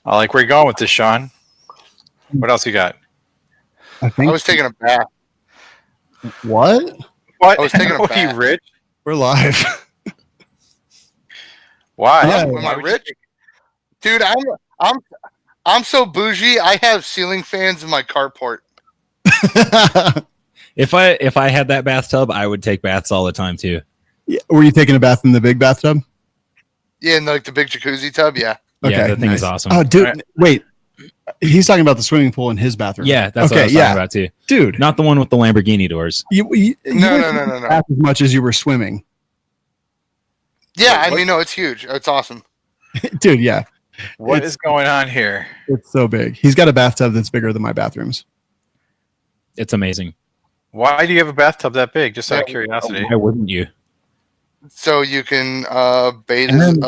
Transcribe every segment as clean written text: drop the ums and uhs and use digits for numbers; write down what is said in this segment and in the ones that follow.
I like where you're going with this, Sean. What else you got? I was taking a bath. What? What? I was taking a Are you bath. rich? We're live. Why? Am I rich? Dude, I'm so bougie. I have ceiling fans in my carport. If I had that bathtub, I would take baths all the time too. Yeah, were you taking a bath in the big bathtub? Yeah, in like the big jacuzzi tub. Yeah. Okay, Yeah, that thing nice. is awesome. Oh, dude, wait. He's talking about the swimming pool in his bathroom. Yeah, that's what I was talking about too. Dude, Not the one with the Lamborghini doors. you No. bath as much as you were swimming. Yeah, Wait, I mean, no, it's huge. It's awesome. Dude, yeah. What is going on here? It's so big. He's got a bathtub that's bigger than my bathrooms. It's amazing. Why do you have a bathtub that big? Just out of curiosity. Why wouldn't you? So you can bathe. And then-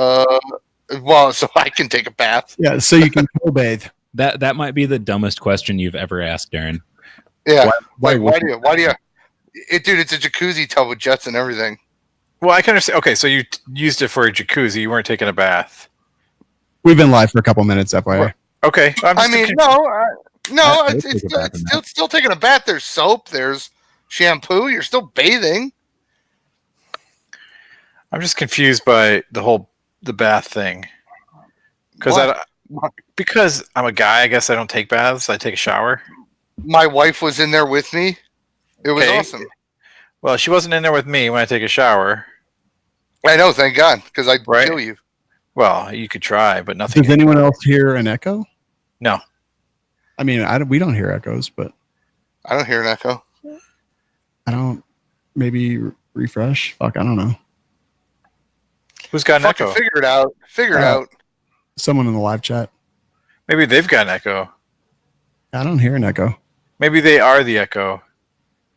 So I can take a bath. Yeah, so you can co-bathe. That might be the dumbest question you've ever asked, Darren. Yeah. Why Why do you? Dude, it's a jacuzzi tub with jets and everything. Well, I can understand. Okay, so you used it for a jacuzzi. You weren't taking a bath. We've been live for a couple minutes, FYI. Okay. It's still taking a bath. There's soap. There's shampoo. You're still bathing. I'm just confused by the bath thing. Because I'm a guy, I guess I don't take baths. I take a shower. My wife was in there with me. It was awesome. Well, she wasn't in there with me when I take a shower. I know, thank God, because I'd kill you. Well, you could try, but nothing. Does anyone else hear an echo? No. I mean, we don't hear echoes, but I don't hear an echo. I don't. Maybe refresh. Fuck, I don't know. Who's got an Fucking echo? figure it out. Figure it out. Someone in the live chat. Maybe they've got an echo. I don't hear an echo. Maybe they are the echo.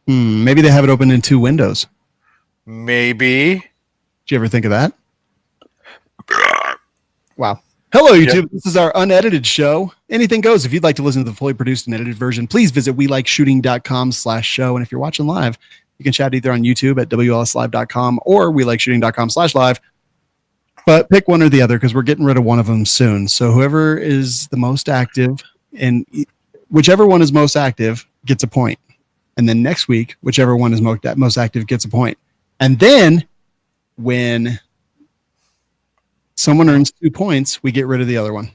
Maybe they have it open in two windows. Maybe. Did you ever think of that? Wow. Hello, YouTube. This is our unedited show. Anything goes. If you'd like to listen to the fully produced and edited version, please visit welikeshooting.com/show. And if you're watching live, you can chat either on YouTube at WLSlive.com or welikeshooting.com/live. But pick one or the other because we're getting rid of one of them soon. So whoever is the most active, and whichever one is most active gets a point. And then next week, whichever one is most active gets a point. And then when someone earns 2 points, we get rid of the other one.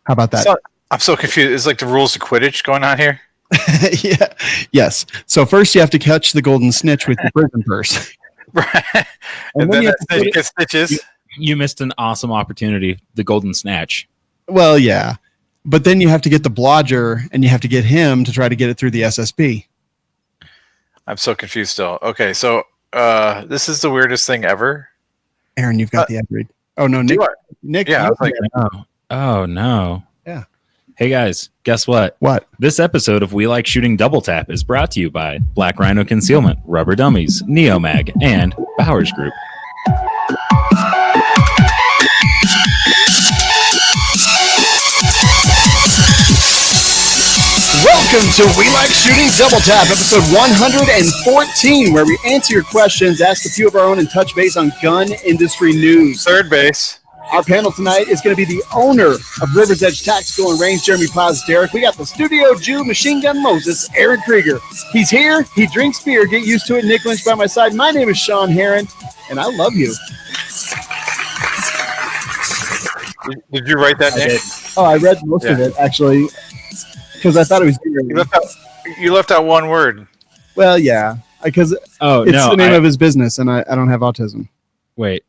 How about that? I'm so confused. It's like the rules of Quidditch going on here. Yeah. Yes. So first you have to catch the golden snitch with your prison purse. Right. And then that snitch gets stitches. You missed an awesome opportunity, the golden snatch. Well, yeah. But then you have to get the blodger and you have to get him to try to get it through the SSB. I'm so confused still. Okay, so this is the weirdest thing ever. Aaron, you've got the upgrade. Oh, no, Nick. Nick, yeah, I was like, oh, no. Yeah. Hey, guys, guess what? What? This episode of We Like Shooting Double Tap is brought to you by Black Rhino Concealment, Rubber Dummies, Neomag, and Bowers Group. Welcome to We Like Shooting Double Tap, episode 114, where we answer your questions, ask a few of our own, and touch base on gun industry news. Third base. Our panel tonight is going to be the owner of River's Edge Tactical and Range, Jeremy Paz Derek. We got the Studio Jew, Machine Gun Moses, Aaron Krieger. He's here. He drinks beer. Get used to it. Nick Lynch by my side. My name is Sean Heron, and I love you. Did you write that, Nick? Oh, I read most of it, actually, because I thought it was You left out one word. Well, yeah, because it's the name of his business, and I don't have autism. Wait.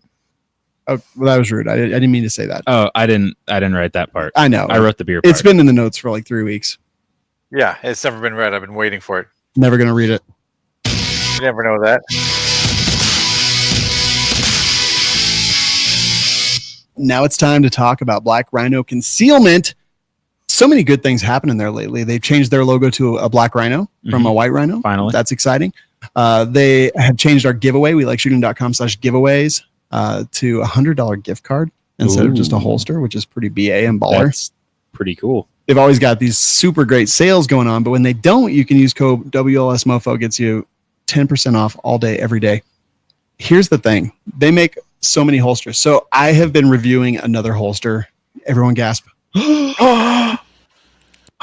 Oh, well, that was rude. I didn't mean to say that. Oh, I didn't write that part. I know. I wrote the beer part. It's been in the notes for like 3 weeks. Yeah, it's never been read. I've been waiting for it. Never going to read it. You never know that. Now it's time to talk about Black Rhino Concealment. So many good things happening there lately. They've changed their logo to a black rhino from a white rhino. Finally. That's exciting. They have changed our giveaway. We like shooting.com/giveaways to a $100 gift card instead of just a holster, which is pretty BA and baller. That's pretty cool. They've always got these super great sales going on, but when they don't, you can use code WLS Mofo. Gets you 10% off all day, every day. Here's the thing. They make so many holsters. So I have been reviewing another holster everyone gasp.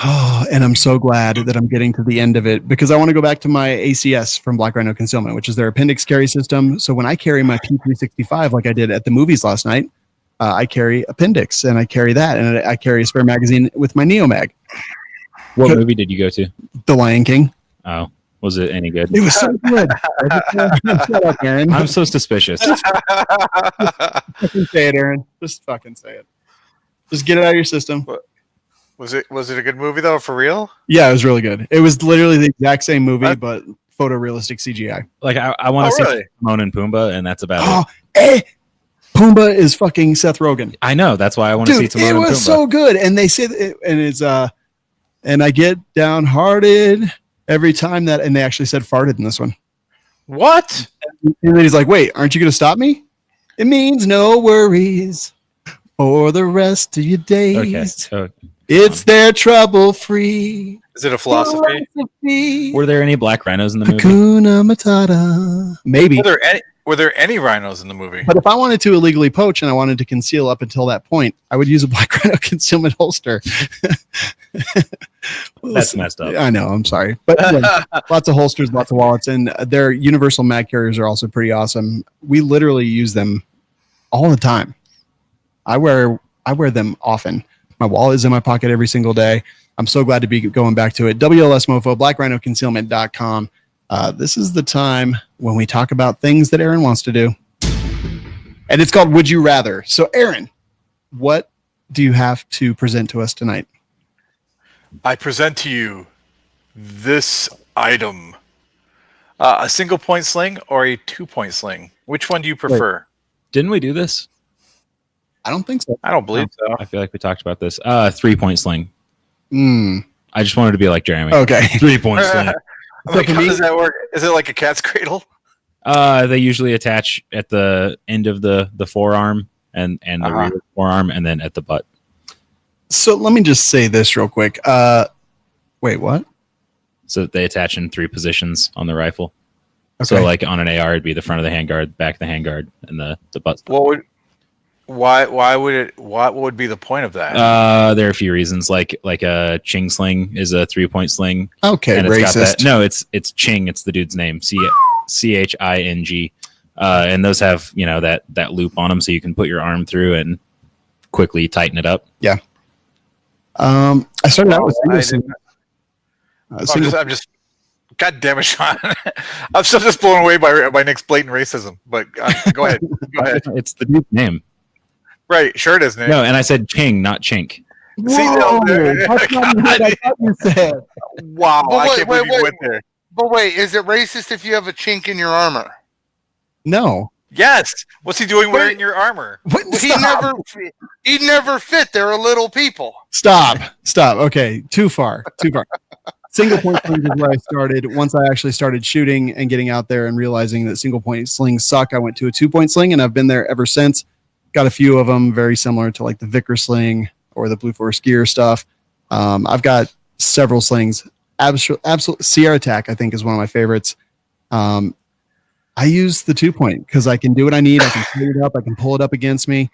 Oh, and I'm so glad that I'm getting to the end of it because I want to go back to my ACS from Black Rhino Concealment, which is their appendix carry system. So when I carry my P365, like I did at the movies last night, I carry appendix and I carry that, and I carry a spare magazine with my Neomag. What movie did you go to? The Lion King. Oh, was it any good? It was so good. Shut up, Aaron. I'm so suspicious. Fucking say it, Aaron. Just fucking say it. Just get it out of your system. Was it a good movie though, for real? Yeah, it was really good. It was literally the exact same movie, but photorealistic CGI. Like I want to see really? Timon and Pumbaa, and that's about Oh, it. Pumbaa is fucking Seth Rogen. I know. That's why I want to see Dude, Timon it and Pumbaa. was so good. And they say that and it's and I get downhearted every time that, and they actually said farted in this one. What? And then he's like, wait, aren't you going to stop me? It means no worries for the rest of your days. Okay. So, It's their trouble free. Is it a philosophy? were there any black rhinos in the movie? Hakuna Matata. Maybe. Were there any rhinos in the movie? But if I wanted to illegally poach and I wanted to conceal up until that point, I would use a Black Rhino concealment holster. That's messed up. I know. I'm sorry. But yeah, lots of holsters, lots of wallets, and their universal mag carriers are also pretty awesome. We literally use them all the time. I wear them often. My wallet is in my pocket every single day. I'm so glad to be going back to it. WLS Mofo, blackrhinoconcealment.com. This is the time when we talk about things that Aaron wants to do. And it's called Would You Rather. So, Aaron, what do you have to present to us tonight? I present to you this item. A single point sling or a 2-point sling? Which one do you prefer? Didn't we do this? I don't think so. I don't believe so. I feel like we talked about this. 3-point sling. Mm, I just wanted to be like Jeremy. okay. 3-point sling. I'm like, how does that work? Is it like a cat's cradle? They usually attach at the end of the forearm and the rear forearm, and then at the butt. So let me just say this real quick. Wait, what? So they attach in 3 positions on the rifle. Okay. So like on an AR, it'd be the front of the handguard, back of the handguard, and the butt. Why would be the point of that? There are a few reasons. Like a Ching sling is a 3-point sling. Okay, And it's got racist. that. No, it's Ching. It's the dude's name. Ching. And those have that loop on them, so you can put your arm through and quickly tighten it up. Yeah. I started out with I'm just. God damn it, Sean! I'm still just blown away by Nick's blatant racism. But go ahead. Go ahead. It's the dude's name. Right, sure it is, Nick. No, and I said Ching, not Chink. Whoa, that's not what I thought you said. Wow, But I wait, can't believe you wait. went there. But wait, is it racist if you have a chink in your armor? No. Yes. What's he doing wearing your armor? What? Well, he never fit. They're little people. Stop. Okay, too far. Single point slings is where I started. Once I actually started shooting and getting out there and realizing that single point slings suck, I went to a 2-point sling, and I've been there ever since. Got a few of them very similar to like the Vickers sling or the Blue Force Gear stuff. I've got several slings. Absolute Sierra Attack, I think, is one of my favorites. I use the 2-point because I can do what I need. I can clean it up. I can pull it up against me.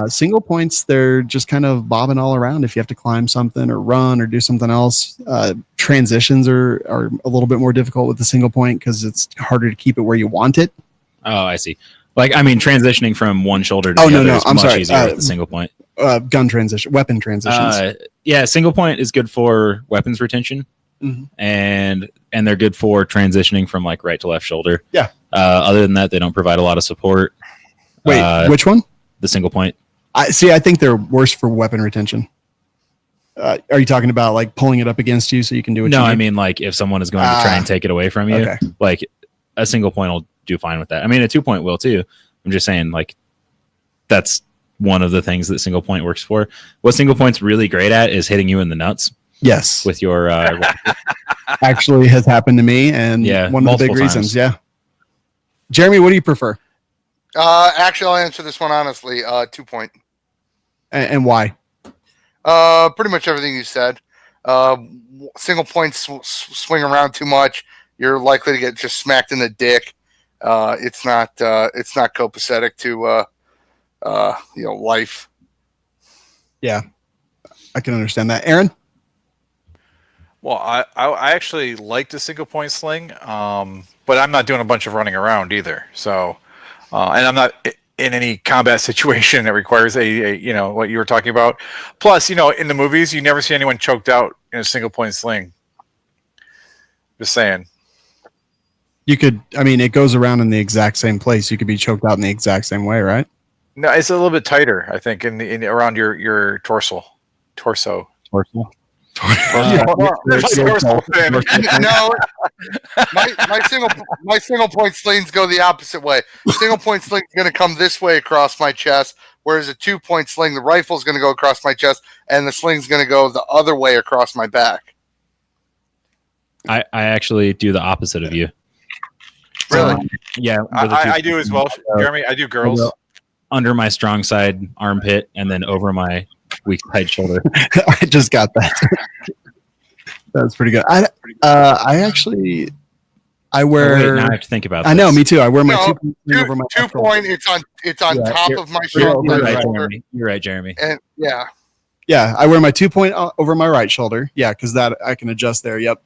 Single points, they're just kind of bobbing all around if you have to climb something or run or do something else. Transitions are a little bit more difficult with the single point because it's harder to keep it where you want it. Oh, I see. Like, I mean, transitioning from one shoulder to the other is much easier with the single point. Gun transition, weapon transitions. Yeah, single point is good for weapons retention, and they're good for transitioning from like right to left shoulder. Yeah. Other than that, they don't provide a lot of support. Wait, which one? The single point. I think they're worse for weapon retention. Are you talking about like pulling it up against you so you can do what you need? No, I mean like if someone is going to try and take it away from you, okay. like a single point will do fine with that. I mean, a 2-point will too. I'm just saying, like, that's one of the things that single point works for. What single point's really great at is hitting you in the nuts. Yes. With your actually has happened to me, and one of the big reasons. Yeah. Jeremy, what do you prefer? Actually, I'll answer this one honestly. 2-point. And why? Pretty much everything you said. Single points swing around too much. You're likely to get just smacked in the dick. It's not copacetic to life. Yeah, I can understand that. Aaron? Well, I actually like the single point sling, but I'm not doing a bunch of running around either. So, and I'm not in any combat situation that requires a what you were talking about. Plus, in the movies, you never see anyone choked out in a single point sling. Just saying. You could, I mean, it goes around in the exact same place. You could be choked out in the exact same way, right? No, it's a little bit tighter, I think, in around your torso. Torso. No, my single point slings go the opposite way. Single point sling is going to come this way across my chest, whereas a 2-point sling, the rifle is going to go across my chest, and the sling's going to go the other way across my back. I actually do the opposite of you. Really? Yeah, I do as well, Jeremy. I do girls under my strong side armpit and then over my weak side shoulder. I just got that. That's pretty good. I wear. Wait, now I have to think about this. I know, me too. I wear my over my 2-point. It's on top of my shoulder. You're right, Jeremy. And yeah, I wear my 2-point over my right shoulder. Yeah, because that I can adjust there. Yep.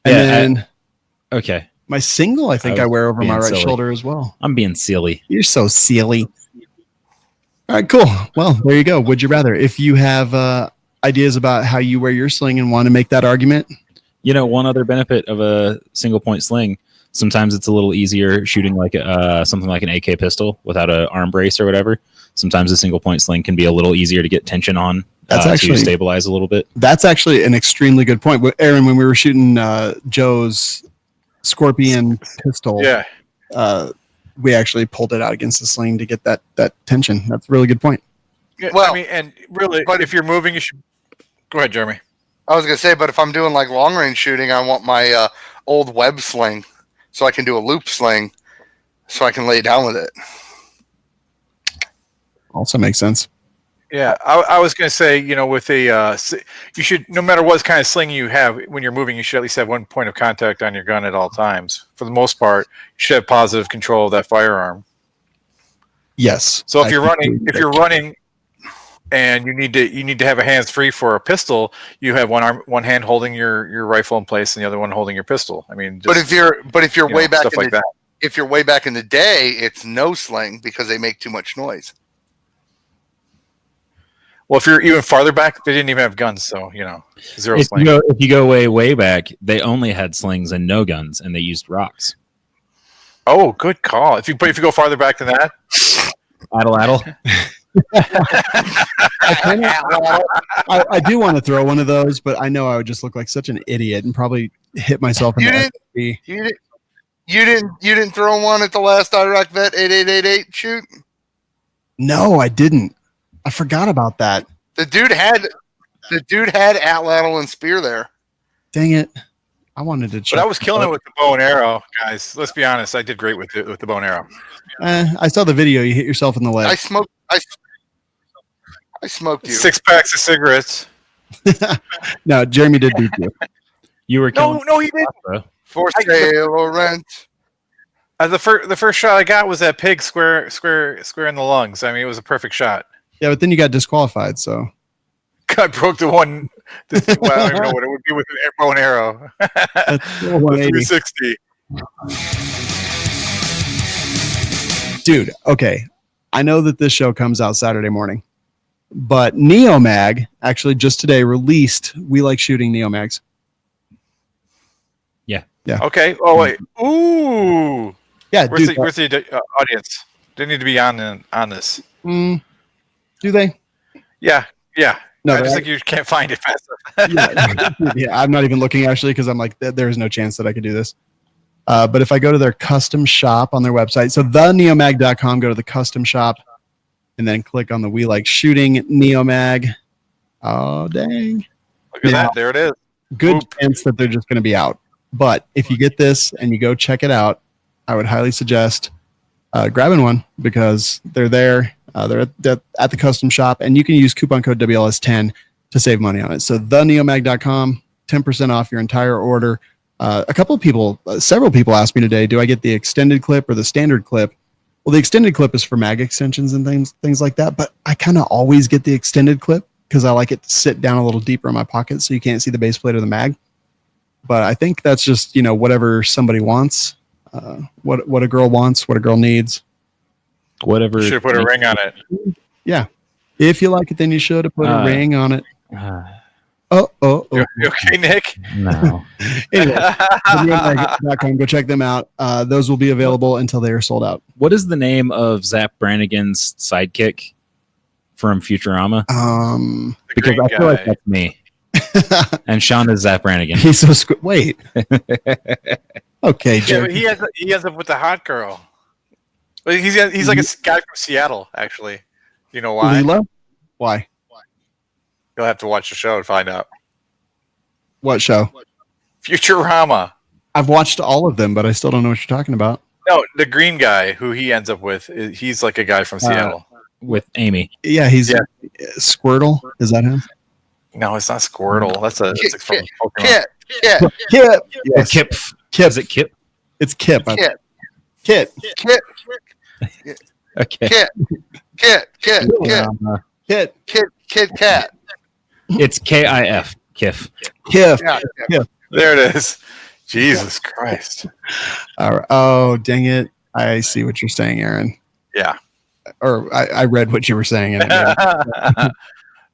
And then okay. My single, I think I wear over my right silly. shoulder as well. I'm being silly. You're so silly. All right, cool. Well, there you go. Would you rather? If you have ideas about how you wear your sling and want to make that argument. One other benefit of a single point sling, sometimes it's a little easier shooting like something like an AK pistol without an arm brace or whatever. Sometimes a single point sling can be a little easier to get tension on. That's actually to stabilize a little bit. That's actually an extremely good point. Aaron, when we were shooting Joe's Scorpion pistol, we actually pulled it out against the sling to get that tension. That's a really good point. Yeah, well, I mean, and really, but if you're moving, you should go ahead, Jeremy. I was gonna say, but if I'm doing like long range shooting, I want my old web sling so I can do a loop sling, so I can lay down with it. Also makes sense. Yeah, I was going to say, with you should, no matter what kind of sling you have, when you're moving, you should at least have one point of contact on your gun at all times. For the most part, you should have positive control of that firearm. Yes. So if you're running, and you need to have a hands free for a pistol, you have one hand holding your rifle in place and the other one holding your pistol. I mean, but if you're way back stuff like that. If you're way back in the day, it's no sling because they make too much noise. Well, if you're even farther back, they didn't even have guns, so zero sling. If you go way back, they only had slings and no guns, and they used rocks. Oh, good call. If you go farther back than that, addle. I do want to throw one of those, but I know I would just look like such an idiot and probably hit myself in the SUV. You didn't throw one at the last Iraq Vet 8888 shoot? No, I didn't. I forgot about that. The dude had atlatl and spear there. Dang it! I wanted to check. But I was killing it with the bow and arrow, guys. Let's be honest. I did great with the bow and arrow. I saw the video. You hit yourself in the leg. I smoked you. 6 packs of cigarettes. No, Jeremy did beat you. You were killing. No, he didn't. For sale or rent. The first shot I got was that pig square in the lungs. I mean, it was a perfect shot. Yeah, but then you got disqualified, so. I broke the one. I don't even know what it would be with an bow and arrow. 360. Dude, okay. I know that this show comes out Saturday morning, but Neomag actually just today released We Like Shooting Neomags. Yeah. Okay. Oh wait. Ooh. Yeah. Where's the audience? They need to be on this. Do they? Yeah. No, I just think you can't find it fast enough. Yeah, I'm not even looking actually because I'm like, there's no chance that I could do this. But if I go to their custom shop on their website, so theneomag.com, go to the custom shop, and then click on the We Like Shooting Neomag. Oh, dang. Look at that. There it is. Good chance that they're just going to be out. But if you get this and you go check it out, I would highly suggest grabbing one because they're there. They're at the custom shop, and you can use coupon code WLS10 to save money on it. So theneomag.com, 10% off your entire order. Several people asked me today, do I get the extended clip or the standard clip? Well, the extended clip is for mag extensions and things like that, but I kind of always get the extended clip because I like it to sit down a little deeper in my pocket so you can't see the base plate or the mag. But I think that's just, whatever somebody wants, what a girl wants, what a girl needs. Whatever. You should put a ring on it. Yeah. If you like it, then you should have put a ring on it. Oh. You okay, Nick? No. Anyway, WLS.com, go check them out. Those will be available until they are sold out. What is the name of Zap Brannigan's sidekick from Futurama? Because I feel like that's me. And Sean is Zap Brannigan. He's so wait. Okay, yeah, he ends up with the hot girl. But he's like a guy from Seattle, actually. You know why? Leela? Why? You'll have to watch the show and find out. What show? Futurama. I've watched all of them, but I still don't know what you're talking about. No, the green guy who he ends up with, he's like a guy from Seattle. With Amy. Yeah, he's Squirtle. Is that him? No, it's not Squirtle. That's from Pokemon. Kip. Yes. Kip. Is it Kip? It's Kip. Kip. Okay. Kit Kat. It's KIF. Kif. Kip. Yeah. There it is. Jesus Christ. All right. Oh, dang it. I see what you're saying, Aaron. Yeah. Or I read what you were saying. And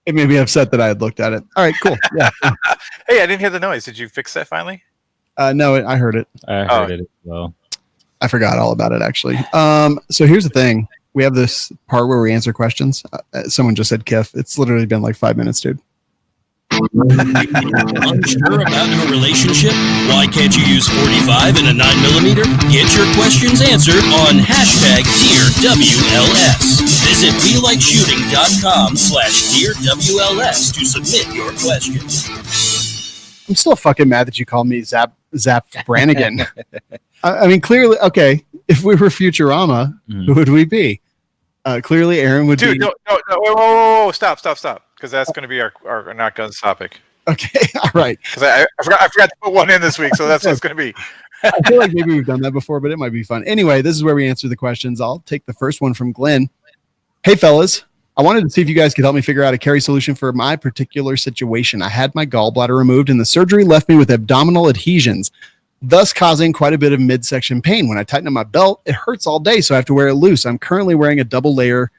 it made me upset that I had looked at it. All right, cool. Yeah. Hey, I didn't hear the noise. Did you fix that finally? No, I heard it. I heard it as well. I forgot all about it, actually. So here's the thing. We have this part where we answer questions. Someone just said Kif. It's literally been like 5 minutes, dude. Unsure about your relationship? Why can't you use 45 and a 9mm? Get your questions answered on hashtag Dear WLS. Visit WeLikeShooting.com/Dear WLS to submit your questions. I'm still fucking mad that you called me Zap Brannigan. I mean, clearly, okay, if we were Futurama, who would we be? Clearly, Aaron would be... Dude, no, whoa, stop. Because that's going to be our Not Guns topic. Okay, all right. Because I forgot to put one in this week, so that's what it's going to be. I feel like maybe we've done that before, but it might be fun. Anyway, this is where we answer the questions. I'll take the first one from Glenn. Hey, fellas. I wanted to see if you guys could help me figure out a carry solution for my particular situation. I had my gallbladder removed, and the surgery left me with abdominal adhesions, thus causing quite a bit of midsection pain. When I tighten up my belt, it hurts all day, so I have to wear it loose. I'm currently wearing a double-layer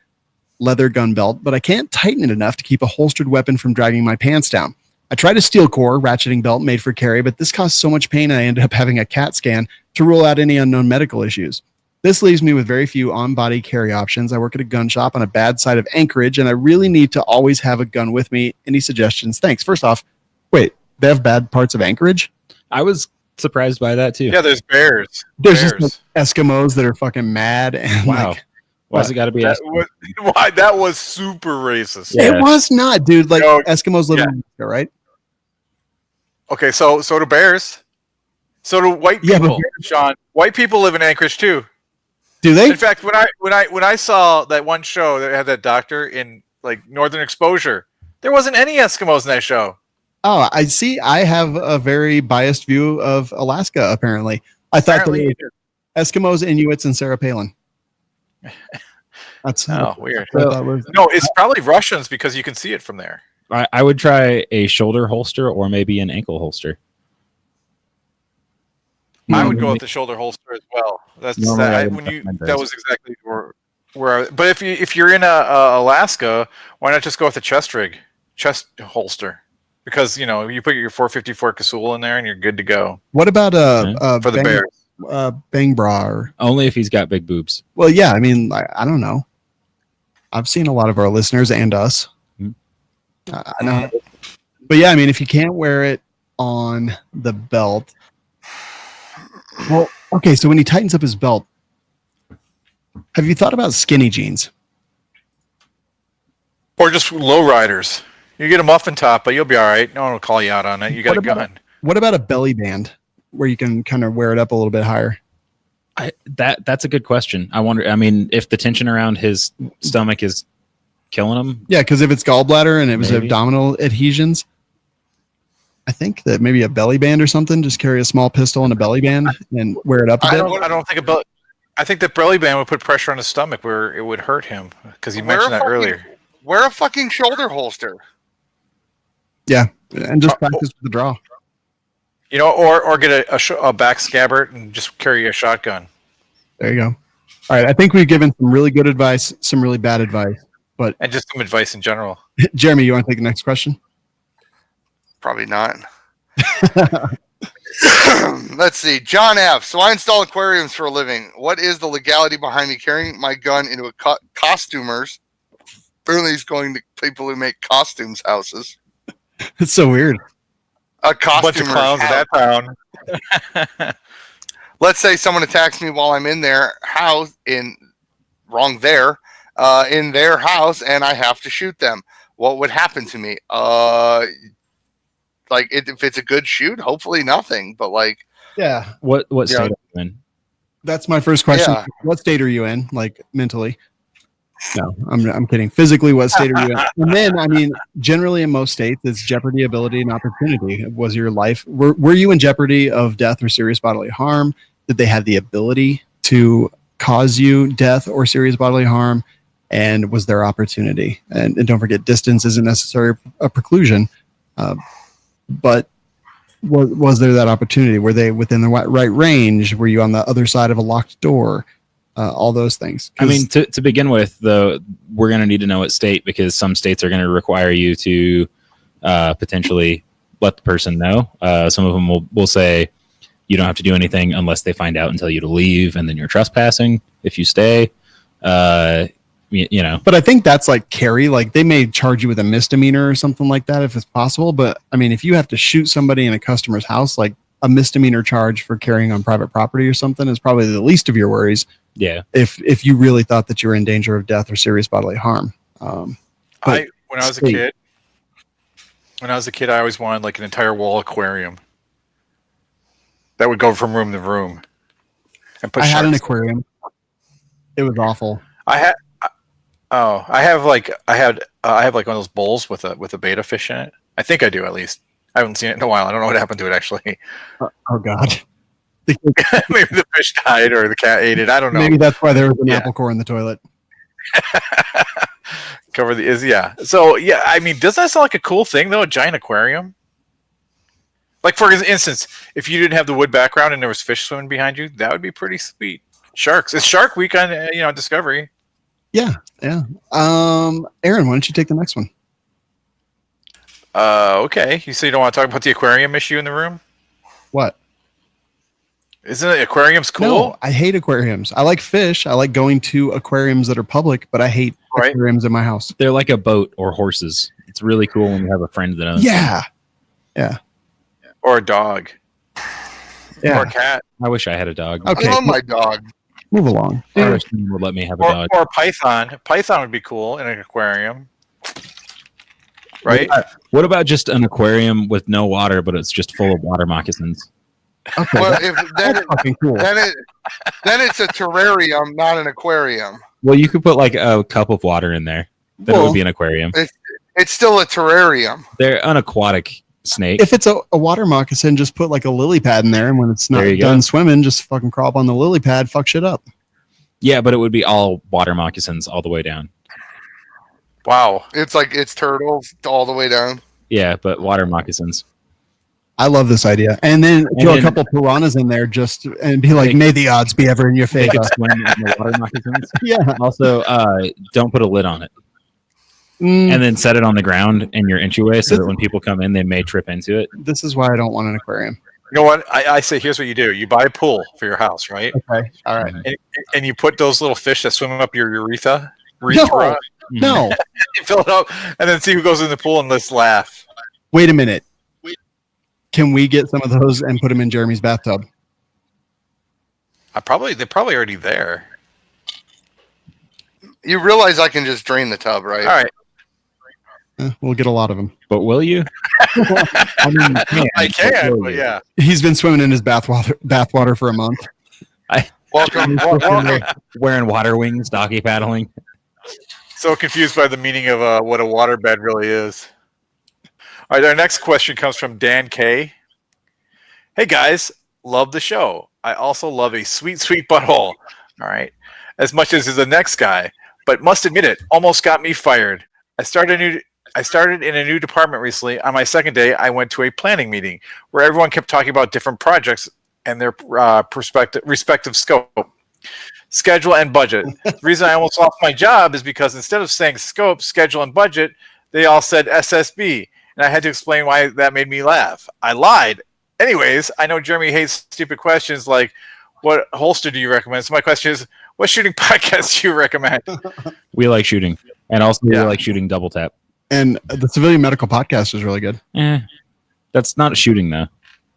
leather gun belt, but I can't tighten it enough to keep a holstered weapon from dragging my pants down. I tried a steel core ratcheting belt made for carry, but this caused so much pain I ended up having a CAT scan to rule out any unknown medical issues. This leaves me with very few on-body carry options. I work at a gun shop on a bad side of Anchorage, and I really need to always have a gun with me. Any suggestions? Thanks. First off, wait, they have bad parts of Anchorage? I was surprised by that too. Yeah, there's bears. There's just like Eskimos that are fucking mad. And wow. Why's it got to be Eskimo? That was super racist. Yeah. It was not, dude. Like Eskimos live in America, right? Okay, so do bears. So do white people, Sean. White people live in Anchorage too. Do they? In fact, when I saw that one show that had that doctor in like Northern Exposure, there wasn't any Eskimos in that show. Oh, I see. I have a very biased view of Alaska. Apparently, I thought they were Eskimos, Inuits, and Sarah Palin. That's weird. No, it's probably Russians because you can see it from there. I would try a shoulder holster or maybe an ankle holster. I would go with the shoulder holster as well. That was exactly where. But if you're in Alaska, why not just go with the chest holster? Because you put your 454 Casull in there and you're good to go. What about for the bears? Bang bra? Or... Only if he's got big boobs. Well, yeah. I mean, I don't know. I've seen a lot of our listeners and us. I know, but yeah, I mean, if you can't wear it on the belt. Well, okay, so when he tightens up his belt, have you thought about skinny jeans? Or just lowriders. You get a muffin top, but you'll be all right. No one will call you out on it. You got a gun. What about a belly band where you can kind of wear it up a little bit higher? That's a good question. I wonder, I mean, if the tension around his stomach is killing him. Yeah, because if it's gallbladder and it was abdominal adhesions, I think that maybe a belly band or something. Just carry a small pistol and a belly band and wear it up a bit. I don't think I think the belly band would put pressure on his stomach where it would hurt him because you Wear mentioned a that earlier. Wear a fucking shoulder holster. Yeah, and just practice with the draw. You know, or get a back scabbard and just carry a shotgun. There you go. All right, I think we've given some really good advice, some really bad advice, but And just some advice in general. Jeremy, you want to take the next question? Probably not. Let's see. John F. So I install aquariums for a living. What is the legality behind me carrying my gun into a costumer's? Apparently he's going to people who make costumes houses. It's so weird. A costumer's Bunch of clowns house. in that town. Let's say someone attacks me while I'm in their house in their house and I have to shoot them. What would happen to me? If it's a good shoot, hopefully nothing. But Yeah, What state are you in? that's my first question. Yeah. What state are you in? Like mentally? No, I'm kidding. Physically, what state are you in? And then, I mean, generally in most states, it's jeopardy, ability, and opportunity. Was your life were you in jeopardy of death or serious bodily harm? Did they have the ability to cause you death or serious bodily harm? And was there opportunity? And don't forget, distance isn't necessarily a preclusion, but was there that opportunity? Were they within the right range? Were you on the other side of a locked door? All those things. I mean, to begin with, though, we're going to need to know what state, because some states are going to require you to potentially let the person know. Some of them will say you don't have to do anything unless they find out and tell you to leave, and then you're trespassing if you stay. You know. But I think that's like carry. Like they may charge you with a misdemeanor or something like that if it's possible. But I mean, if you have to shoot somebody in a customer's house, like a misdemeanor charge for carrying on private property or something is probably the least of your worries. Yeah. If you really thought that you were in danger of death or serious bodily harm. When I was a kid, I always wanted like an entire wall aquarium that would go from room to room. And put I had an sharks. aquarium. It was awful. I have like one of those bowls with a beta fish in it. I think I do, at least. I haven't seen it in a while. I don't know what happened to it actually. Oh God. Maybe the fish died or the cat ate it. I don't know. Maybe that's why there was an apple core in the toilet. So yeah, I mean, doesn't that sound like a cool thing though? A giant aquarium. Like for instance, if you didn't have the wood background and there was fish swimming behind you, that would be pretty sweet. Sharks. It's Shark Week on Discovery. Yeah. Aaron, why don't you take the next one? Okay. You say you don't want to talk about the aquarium issue in the room? What? Isn't it aquariums cool? No, I hate aquariums. I like fish. I like going to aquariums that are public, but I hate aquariums in my house. They're like a boat or horses. It's really cool when you have a friend that owns Yeah. Or a dog. Yeah. Or a cat. I wish I had a dog. Okay. I love my dog. Move along. I wish someone would let me have a dog. Or a python. Python would be cool in an aquarium. Right? What about just an aquarium with no water, but it's just full of water moccasins? Okay. Well, That's fucking cool. then it's a terrarium, not an aquarium. Well, you could put like a cup of water in there. Then it would be an aquarium. It's still a terrarium. They're an aquatic snake. If it's a water moccasin, just put like a lily pad in there, and when it's not There you done go. swimming, just fucking crawl up on the lily pad, fuck shit up. Yeah, but it would be all water moccasins all the way down. Wow. It's turtles all the way down. Yeah, but water moccasins. I love this idea. And then throw a couple piranhas in there and be like, may the odds be ever in your They favor. could swim in the water moccasins. Yeah. Also, don't put a lid on it. Mm, And then set it on the ground in your entryway so that when people come in, they may trip into it. this is why I don't want an aquarium. You know what? I say here's what you do. You buy a pool for your house, right? Okay. All right. And you put those little fish that swim up your urethra. No. You fill it up and then see who goes in the pool and let's laugh. Wait a minute. Can we get some of those and put them in Jeremy's bathtub? They're probably already there. You realize I can just drain the tub, right? All right. We'll get a lot of them. But will you? I mean, I can, but yeah. He's been swimming in his bathwater for a month. Welcome. Wearing water wings, doggy paddling. So confused by the meaning of what a waterbed really is. All right, our next question comes from Dan K. Hey guys, love the show. I also love a sweet, sweet butthole. All right. As much as the next guy, but must admit it, almost got me fired. I started in a new department recently. On my second day, I went to a planning meeting where everyone kept talking about different projects and their respective scope, schedule, and budget. The reason I almost lost my job is because instead of saying scope, schedule, and budget, they all said SSB, and I had to explain why that made me laugh. I lied. Anyways, I know Jeremy hates stupid questions like, what holster do you recommend? So my question is, what shooting podcast do you recommend? We like shooting, and also we like shooting Double Tap. And the Civilian Medical Podcast is really good. That's not shooting though.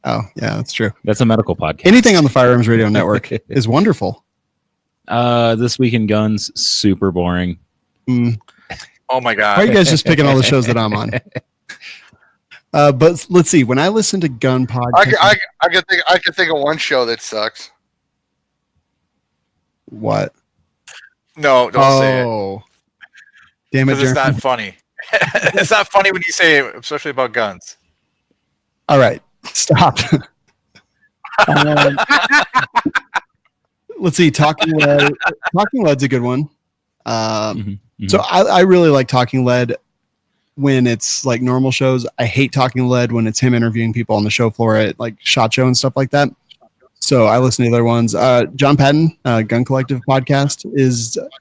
Oh, yeah, that's true. That's a medical podcast. Anything on the Firearms Radio Network is wonderful. This Week in Guns, super boring. Oh my God. Why are you guys just picking all the shows that I'm on? But let's see. When I listen to gun podcasts, I could think of one show that sucks. what? No, don't say it. Oh, damn it, Because it's Jeremy. not funny. It's not funny when you say it, especially about guns. All right, stop. Let's see. Talking Lead. Talking Lead's a good one. So I really like Talking Lead when it's like normal shows. I hate Talking Lead when it's him interviewing people on the show floor at like SHOT Show and stuff like that. So I listen to the other ones. John Patton, Gun Collective podcast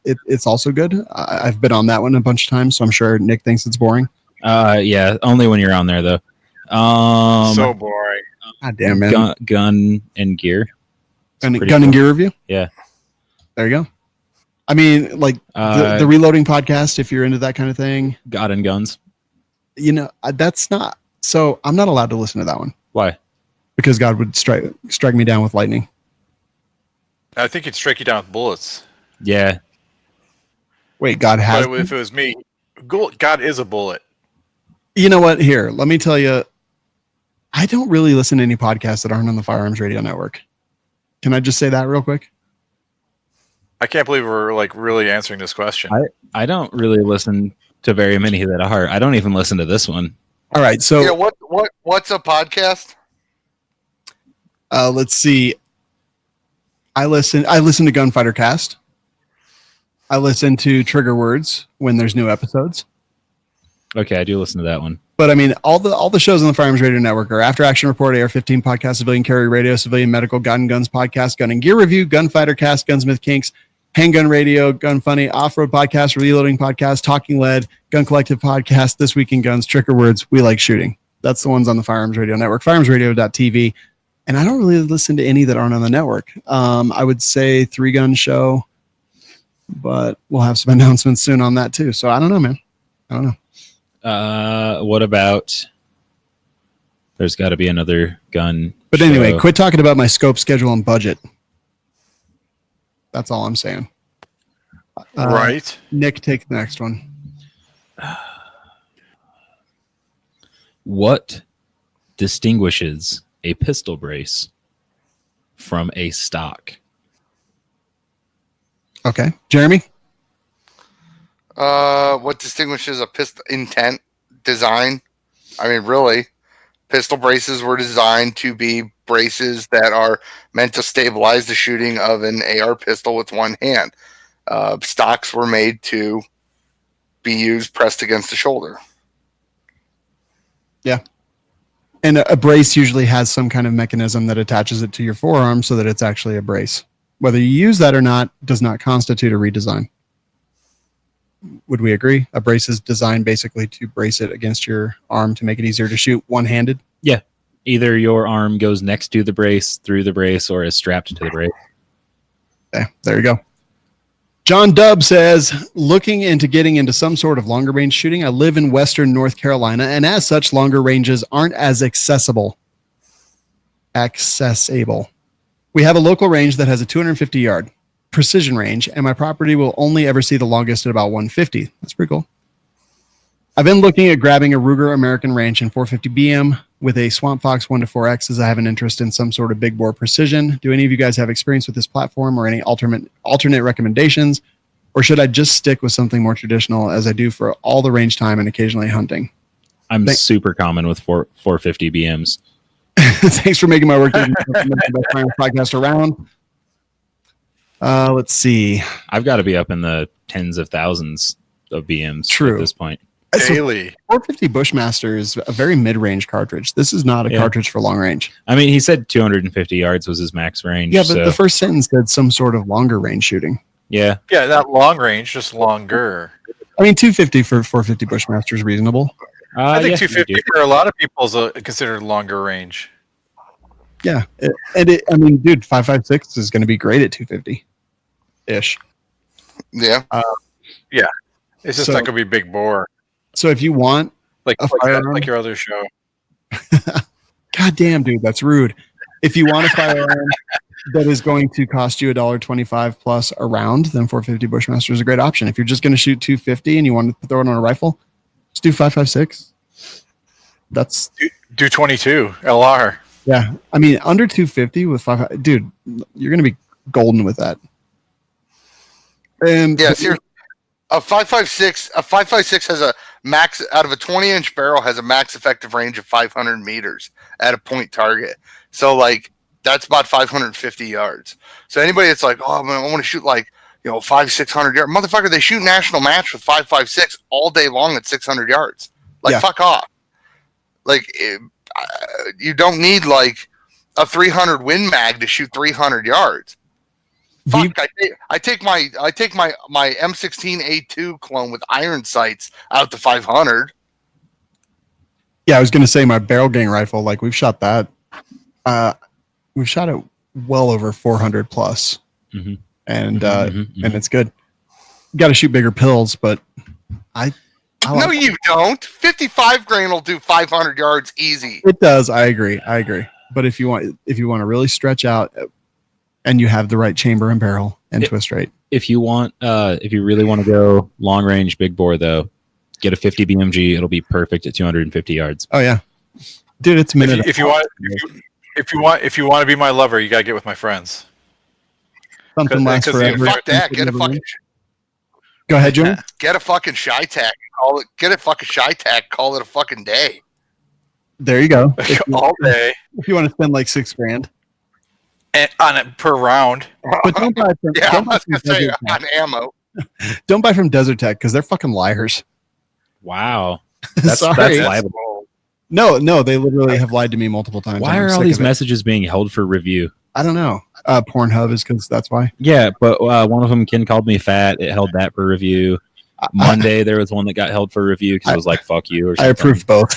it's also good. I've been on that one a bunch of times, so I'm sure Nick thinks it's boring. Yeah, only when you're on there though. So boring. God damn, man. Gun and Gear. Gun and Gear Review. Yeah. There you go. I mean, like the Reloading podcast, if you're into that kind of thing. God and Guns. You know, that's not. So I'm not allowed to listen to that one. Why? Because God would strike me down with lightning. I think he'd strike you down with bullets. Yeah. Wait, God has. But if it was me, God is a bullet. You know what? Here, let me tell you. I don't really listen to any podcasts that aren't on the Firearms Radio Network. Can I just say that real quick? I can't believe we're like really answering this question. I don't really listen to very many that are. I don't even listen to this one. All right, so Yeah, what's a podcast? let's see. I listen to Gunfighter Cast. I listen to Trigger Words when there's new episodes. Okay, I do listen to that one. But I mean, all the shows on the Firearms Radio Network are After Action Report, AR-15 Podcast, Civilian Carry Radio, Civilian Medical, Gun and Guns Podcast, Gun and Gear Review, Gunfighter Cast, Gunsmith Kinks, Handgun Radio, Gun Funny, Off-Road Podcast, Reloading Podcast, Talking Lead, Gun Collective Podcast, This Week in Guns, Trigger Words, We Like Shooting. That's the ones on the Firearms Radio Network, firearmsradio.tv. And I don't really listen to any that aren't on the network. I would say 3 Gun Show, but we'll have some announcements soon on that too. So I don't know, man. I don't know. What about? There's got to be another gun. But anyway, quit talking about my scope, schedule, and budget. That's all I'm saying. Right. Nick, take the next one. What distinguishes a pistol brace from a stock? Okay. Jeremy? What distinguishes a pistol intent design? I mean, really, pistol braces were designed to be braces that are meant to stabilize the shooting of an AR pistol with one hand. Stocks were made to be used pressed against the shoulder. Yeah. And a brace usually has some kind of mechanism that attaches it to your forearm so that it's actually a brace. Whether you use that or not does not constitute a redesign. Would we agree? A brace is designed basically to brace it against your arm to make it easier to shoot one-handed? Yeah. Either your arm goes next to the brace, through the brace, or is strapped to the brace. Okay, there you go. John Dubb says, looking into getting into some sort of longer range shooting. I live in Western North Carolina, and as such, longer ranges aren't as accessible. We have a local range that has a 250-yard precision range, and my property will only ever see the longest at about 150. That's pretty cool. I've been looking at grabbing a Ruger American Ranch in 450 BM with a Swamp Fox 1-4X as I have an interest in some sort of big bore precision. Do any of you guys have experience with this platform or any alternate recommendations? Or should I just stick with something more traditional as I do for all the range time and occasionally hunting? I'm super common with 450 BMs. Thanks for making my work podcast around. Let's see. I've got to be up in the tens of thousands of BMs True. at this point. Daily. 450 Bushmaster is a very mid-range cartridge. This is not a cartridge for long range. I mean, he said 250 yards was his max range. Yeah, but the first sentence said some sort of longer range shooting. Yeah, not long range, just longer. I mean, 250 for 450 Bushmaster is reasonable. I think 250 for a lot of people is considered longer range. Yeah, I mean, dude, 5.56 is going to be great at 250-ish. Yeah. It's just not going to be big bore. So if you want like a firearm, like your other show. God damn, dude, that's rude. If you want a firearm that is going to cost you $1.25 plus a round, then 450 Bushmaster is a great option. If you're just going to shoot 250 and you want to throw it on a rifle, just do 5.56. That's do 22 LR. Yeah, I mean under 250 with 5, dude, you're going to be golden with that. And yeah, seriously. A 5.56 has a max out of a 20-inch barrel has a max effective range of 500 meters at a point target. So like that's about 550 yards. So anybody that's like, oh man, I want to shoot like 500-600 yards, motherfucker, they shoot national match with 5.56 all day long at 600 yards. Like fuck off. Like you don't need like a 300 Win Mag to shoot 300 yards. Fuck! I take my M16A2 clone with iron sights out to 500. Yeah, I was gonna say my barrel gang rifle. Like we've shot that. We've shot it well over 400 plus, and it's good. You got to shoot bigger pills, but I no, you don't. 55 grain will do 500 yards easy. It does. I agree. But if you want to really stretch out. And you have the right chamber and barrel and twist rate. If you really want to go long range big bore though, get a 50 BMG. It'll be perfect at 250 yards. Oh yeah, dude, it's a minute. If you want to be my lover, you gotta get with my friends. Something lasts forever. Fuck that. Get a fucking. Go ahead, Jim. Get a fucking shy tack. Call it. Get a fucking shy tack. Call it a fucking day. There you go. All day. If you want to spend like $6,000. And on it per round. But don't buy from, on ammo. Don't buy from Desert Tech because they're fucking liars. Wow. That's liable. No, they literally have lied to me multiple times. Why are all these messages being held for review? I don't know. Pornhub is because that's why. Yeah, but one of them, Ken called me fat. It held that for review. Monday, there was one that got held for review because it was like, fuck you. Or something. I approved both.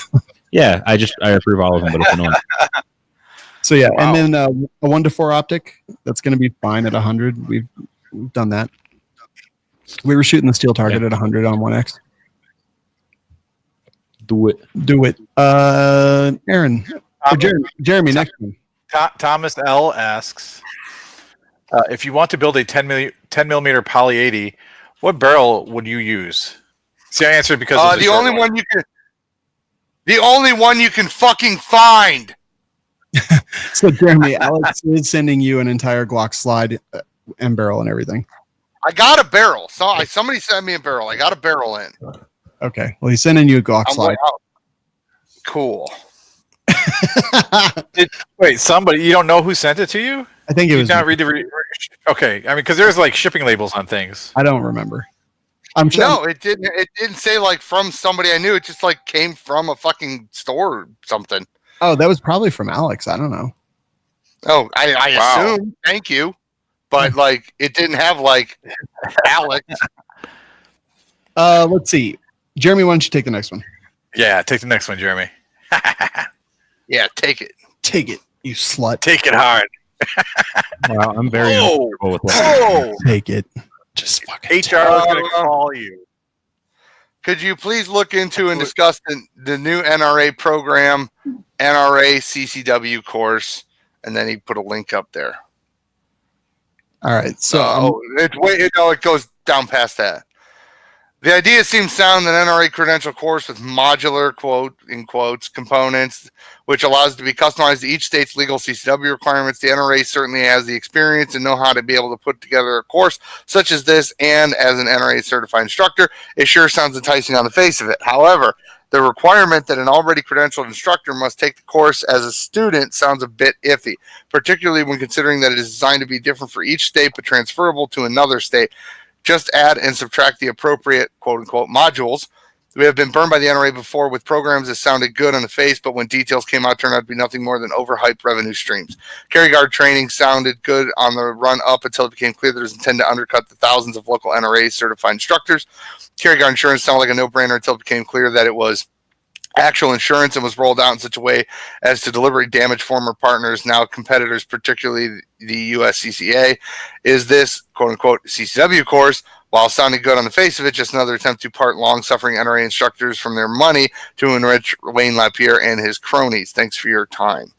Yeah, I approve all of them, but it's annoying. So yeah, wow. And then a 1-4 optic, that's going to be fine at 100. We've done that. We were shooting the steel target at 100 on 1X. Do it. Aaron, Jeremy, next one. Thomas L asks, if you want to build a 10 millimeter poly 80, what barrel would you use? See, I answered because the only one you can fucking find. So Jeremy, Alex is sending you an entire Glock slide and barrel and everything. I got a barrel. Somebody sent me a barrel. I got a barrel in. Okay. Well, he's sending you a Glock slide. Cool. Wait, somebody, you don't know who sent it to you? I think it was. Not read the. Okay, I mean, because there's like shipping labels on things. I don't remember. I'm sure. No, it didn't. It didn't say like from somebody I knew. It just like came from a fucking store or something. Oh, that was probably from Alex. I don't know. Oh, I assume. Thank you. But like it didn't have like Alex. Let's see. Jeremy, why don't you take the next one? Yeah, take the next one, Jeremy. Yeah, take it. Take it, you slut. Take it hard. Wow, I'm very uncomfortable with that. Take it. Just fucking HR is going to call you. Could you please look into and discuss the new NRA program, NRA CCW course, and then he put a link up there. All right. So it goes down past that. The idea seems sound, an NRA credential course with modular, quote, in quotes, components, which allows it to be customized to each state's legal CCW requirements. The NRA certainly has the experience and know how to be able to put together a course such as this, and as an NRA certified instructor, it sure sounds enticing on the face of it. However, The requirement that an already credentialed instructor must take the course as a student sounds a bit iffy, particularly when considering that it is designed to be different for each state but transferable to another state. Just add and subtract the appropriate quote-unquote modules. We have been burned by the NRA before with programs that sounded good on the face, but when details came out, turned out to be nothing more than overhyped revenue streams. Carry guard training sounded good on the run up until it became clear that it was intended to undercut the thousands of local NRA certified instructors. Carry guard insurance sounded like a no-brainer until it became clear that it was actual insurance and was rolled out in such a way as to deliberately damage former partners, now competitors, particularly the USCCA. Is this quote-unquote CCW course, while sounding good on the face of it, just another attempt to part long-suffering NRA instructors from their money to enrich Wayne Lapierre and his cronies? Thanks for your time.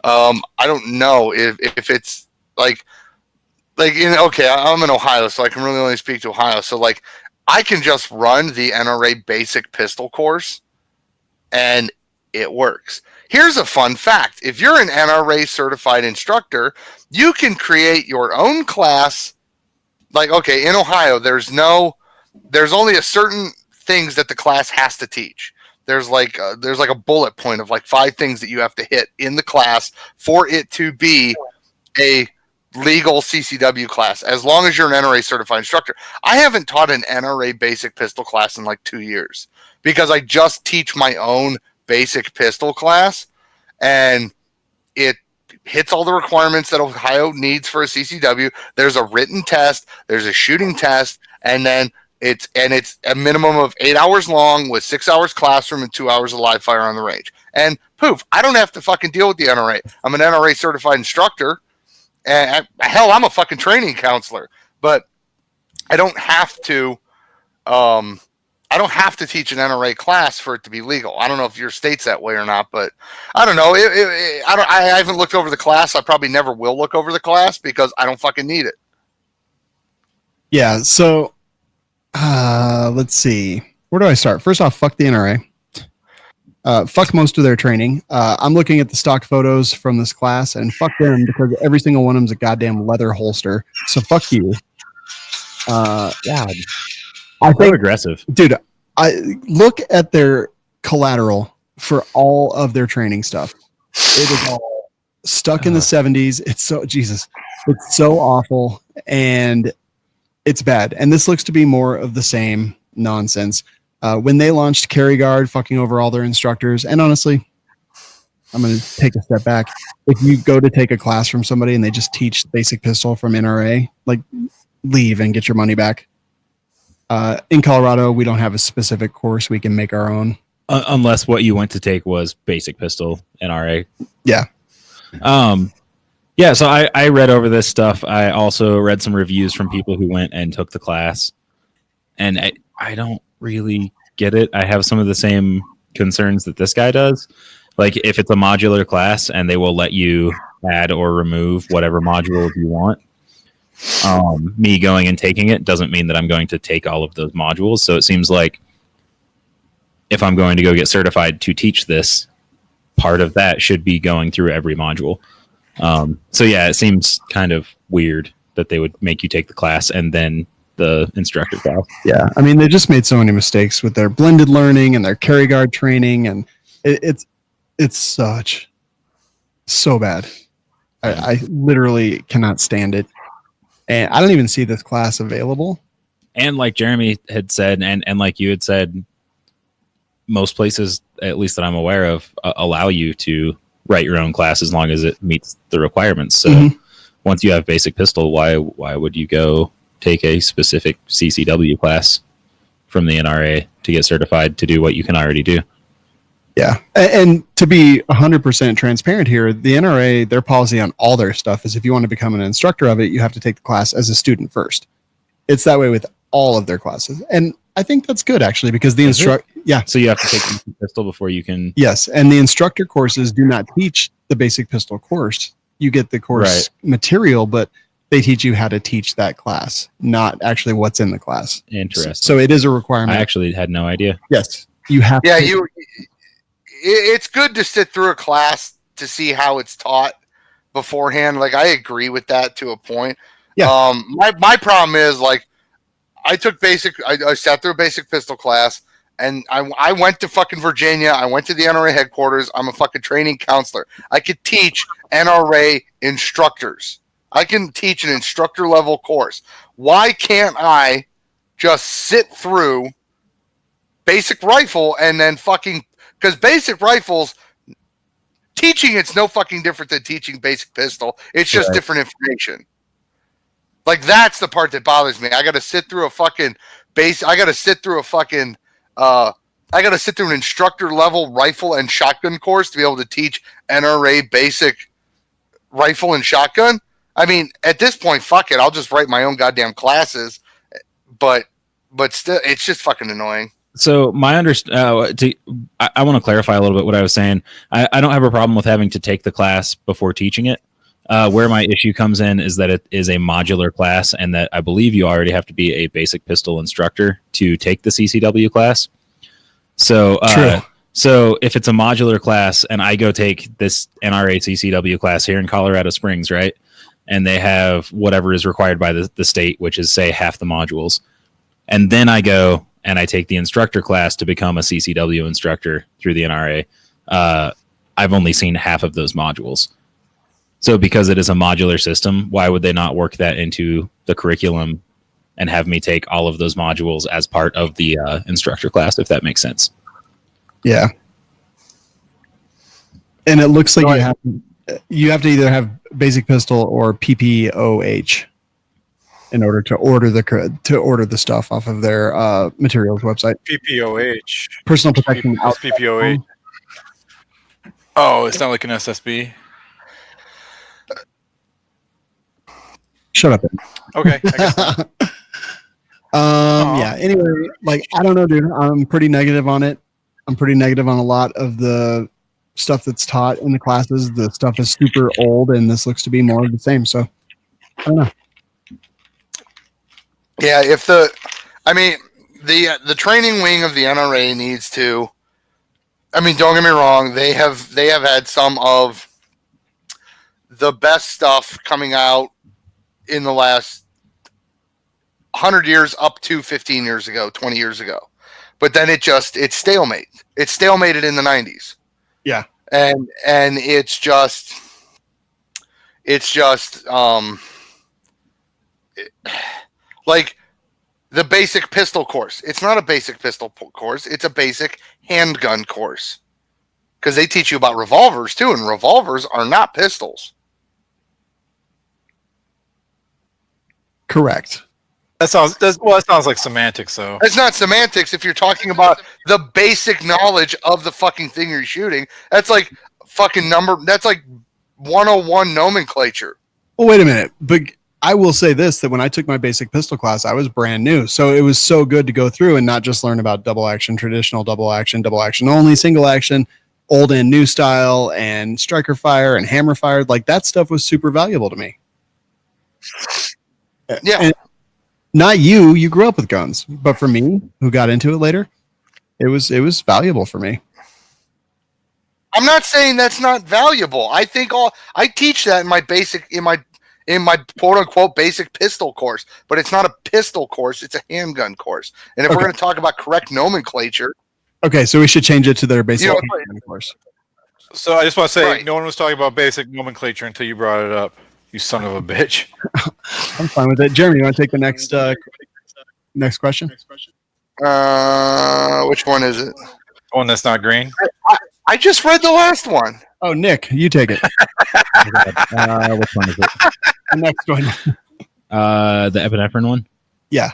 I don't know if it's I'm in Ohio, so I can really only speak to Ohio. So like, I can just run the NRA basic pistol course, and it works. Here's a fun fact: if you're an NRA certified instructor, you can create your own class. Like, okay, in Ohio, there's only a certain things that the class has to teach. There's like a bullet point of like 5 things that you have to hit in the class for it to be a legal CCW class, as long as you're an NRA certified instructor. I haven't taught an NRA basic pistol class in like 2 years because I just teach my own basic pistol class, and it hits all the requirements that Ohio needs for a CCW. There's a written test, there's a shooting test, and then it's a minimum of 8 hours long with 6 hours classroom and 2 hours of live fire on the range. And poof, I don't have to fucking deal with the NRA. I'm an NRA certified instructor, and hell, I'm a fucking training counselor, but I don't have to. I don't have to teach an NRA class for it to be legal. I don't know if your state's that way or not, but I don't know. I haven't looked over the class. I probably never will look over the class because I don't fucking need it. Yeah. So let's see. Where do I start? First off, fuck the NRA. Fuck most of their training. I'm looking at the stock photos from this class, and fuck them because every single one of them is a goddamn leather holster. So fuck you. God. I think aggressive, dude. I look at their collateral for all of their training stuff. It is all stuck in the 70s. It's so awful, and it's bad. And this looks to be more of the same nonsense. When they launched Carry Guard, fucking over all their instructors, and honestly, I'm going to take a step back. If you go to take a class from somebody and they just teach basic pistol from NRA, like, leave and get your money back. In Colorado, we don't have a specific course. We can make our own. Unless what you went to take was basic pistol NRA. Yeah. Yeah, so I read over this stuff. I also read some reviews from people who went and took the class. And I don't really get it. I have some of the same concerns that this guy does. Like, if it's a modular class and they will let you add or remove whatever module you want, me going and taking it doesn't mean that I'm going to take all of those modules. So it seems like if I'm going to go get certified to teach this, part of that should be going through every module. So yeah, it seems kind of weird that they would make you take the class and then the instructor class. Yeah, I mean, they just made so many mistakes with their blended learning and their carry guard training, and it's so bad. I literally cannot stand it. And I don't even see this class available. And like Jeremy had said, and like you had said, most places, at least that I'm aware of, allow you to write your own class as long as it meets the requirements. So once you have basic pistol, why would you go take a specific CCW class from the NRA to get certified to do what you can already do? Yeah. And to be 100% transparent here, the NRA, their policy on all their stuff is if you want to become an instructor of it, you have to take the class as a student first. It's that way with all of their classes. And I think that's good, actually, because the So you have to take the pistol before you can. Yes. And the instructor courses do not teach the basic pistol course. You get the course material, but they teach you how to teach that class, not actually what's in the class. Interesting. So it is a requirement. I actually had no idea. Yes. You have to. It's good to sit through a class to see how it's taught beforehand. Like, I agree with that to a point. Yeah. My problem is, like, I took I sat through a basic pistol class, And I went to fucking Virginia. I went to the NRA headquarters. I'm a fucking training counselor. I could teach NRA instructors. I can teach an instructor level course. Why can't I just sit through basic rifle and then fucking, because basic rifles, teaching it's no fucking different than teaching basic pistol. It's just different information. Like, that's the part that bothers me. I got to sit through a fucking I got to sit through a fucking I got to sit through an instructor level rifle and shotgun course to be able to teach NRA basic rifle and shotgun. I mean, at this point, fuck it. I'll just write my own goddamn classes. But still, it's just fucking annoying. So my I want to clarify a little bit what I was saying. I don't have a problem with having to take the class before teaching it. Where my issue comes in is that it is a modular class, and that I believe you already have to be a basic pistol instructor to take the CCW class. So, so if it's a modular class and I go take this NRA CCW class here in Colorado Springs, right? And they have whatever is required by the state, which is, say, half the modules. And then I go and I take the instructor class to become a CCW instructor through the NRA. I've only seen half of those modules. So because it is a modular system, why would they not work that into the curriculum and have me take all of those modules as part of the instructor class, if that makes sense? Yeah. And it looks like you have to either have basic pistol or PPOH in order to order the stuff off of their materials website. PPOH. Personal protection. What's PPOH? Oh, it's not like an SSB. Shut up. Okay. I guess. Yeah. Anyway, like, I don't know, dude. I'm pretty negative on it. I'm pretty negative on a lot of the stuff that's taught in the classes. The stuff is super old, and this looks to be more of the same. So, I don't know. Yeah, the training wing of the NRA needs to. I mean, don't get me wrong. They have had some of the best stuff coming out in the last 100 years up to 15 years ago, 20 years ago. But then it's stalemate. It stalemated in the 90s. Yeah. And it's just like the basic pistol course. It's not a basic pistol course. It's a basic handgun course. Because they teach you about revolvers too, and revolvers are not pistols. Correct. That sounds like semantics, though. It's not semantics if you're talking about the basic knowledge of the fucking thing you're shooting. That's like fucking that's like 101 nomenclature. Well, wait a minute. But I will say this, that when I took my basic pistol class, I was brand new. So it was so good to go through and not just learn about double action, traditional double action only, single action, old and new style, and striker fire and hammer fire. Like, that stuff was super valuable to me. Yeah. And not you grew up with guns, but for me, who got into it later, it was valuable for me. I'm not saying that's not valuable. I think I teach that in my quote unquote basic pistol course, but it's not a pistol course, it's a handgun course. And if we're going to talk about correct nomenclature, okay, so we should change it to their basic handgun course. So I just want to say, Right. No one was talking about basic nomenclature until you brought it up. You son of a bitch. I'm fine with it. Jeremy, you want to take the next question? Which one is it? One that's not green. I just read the last one. Oh, Nick, you take it. Which one is it? The next one. The epinephrine one? Yeah.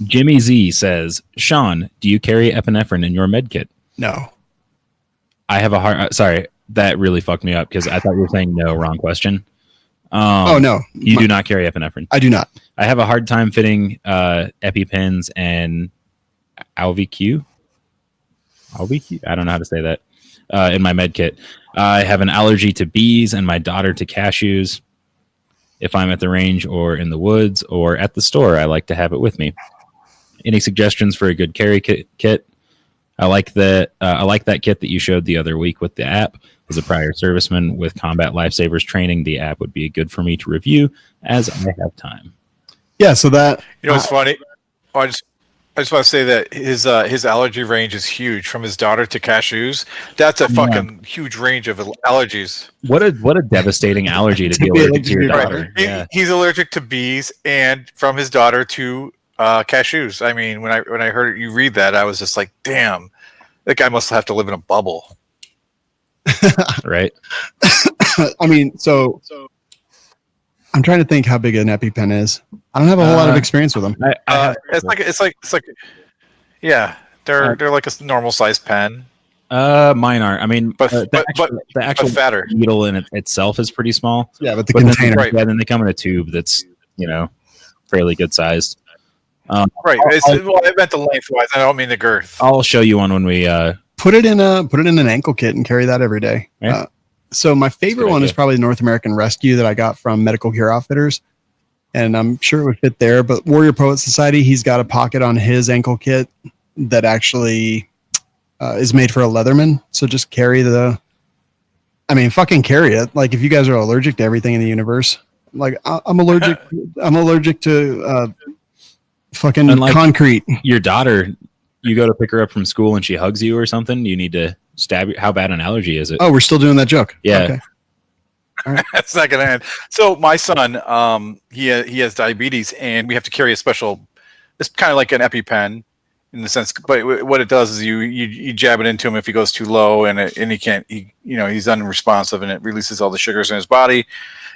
Jimmy Z says, Sean, do you carry epinephrine in your med kit? No. I have a hard... sorry, that really fucked me up because I thought you were saying no, wrong question. No. You do not carry epinephrine. I do not. I have a hard time fitting EpiPens and AlVQ. I don't know how to say that in my med kit. I have an allergy to bees and my daughter to cashews. If I'm at the range or in the woods or at the store, I like to have it with me. Any suggestions for a good carry kit? I like that kit that you showed the other week with the app. As a prior serviceman with Combat Lifesavers training, the app would be good for me to review as I have time. Yeah, so that... You know what's funny? I just want to say that his allergy range is huge, from his daughter to cashews. That's a fucking huge range of allergies. What a devastating allergy to To be be allergic to your allergic to daughter. He- Yeah. He's allergic to bees, and from his daughter to cashews. I mean, when I heard you read that, I was just like, damn, that guy must have to live in a bubble. Right. I mean, so I'm trying to think how big an EpiPen is. I don't have a whole lot of experience with them. It's like yeah, they're like a normal sized pen, Mine are. I mean, but the actual fatter. needle in itself is pretty small. Yeah, but the But then, container. Right. yeah, then they come in a tube that's fairly good sized. Right. Well, I meant the lengthwise. I don't mean the girth. I'll show you one when we. Put it in an ankle kit and carry that every day. Yeah. So my favorite good one is idea. probably North American Rescue that I got from Medical Gear Outfitters, and I'm sure it would fit there. But Warrior Poet Society, he's got a pocket on his ankle kit that actually is made for a Leatherman. So just carry fucking carry it. Like if you guys are allergic to everything in the universe, like I'm allergic. I'm allergic to fucking Unlike- concrete. Your daughter, you go to pick her up from school and she hugs you or something. You need to stab you. How bad an allergy is it? Oh, we're still doing that joke. Yeah. Okay. That's not gonna end. So my son, he has diabetes, and we have to carry a special. It's kind of like an EpiPen, in the sense, but what it does is you jab it into him if he goes too low, and he can't. He's unresponsive, and it releases all the sugars in his body,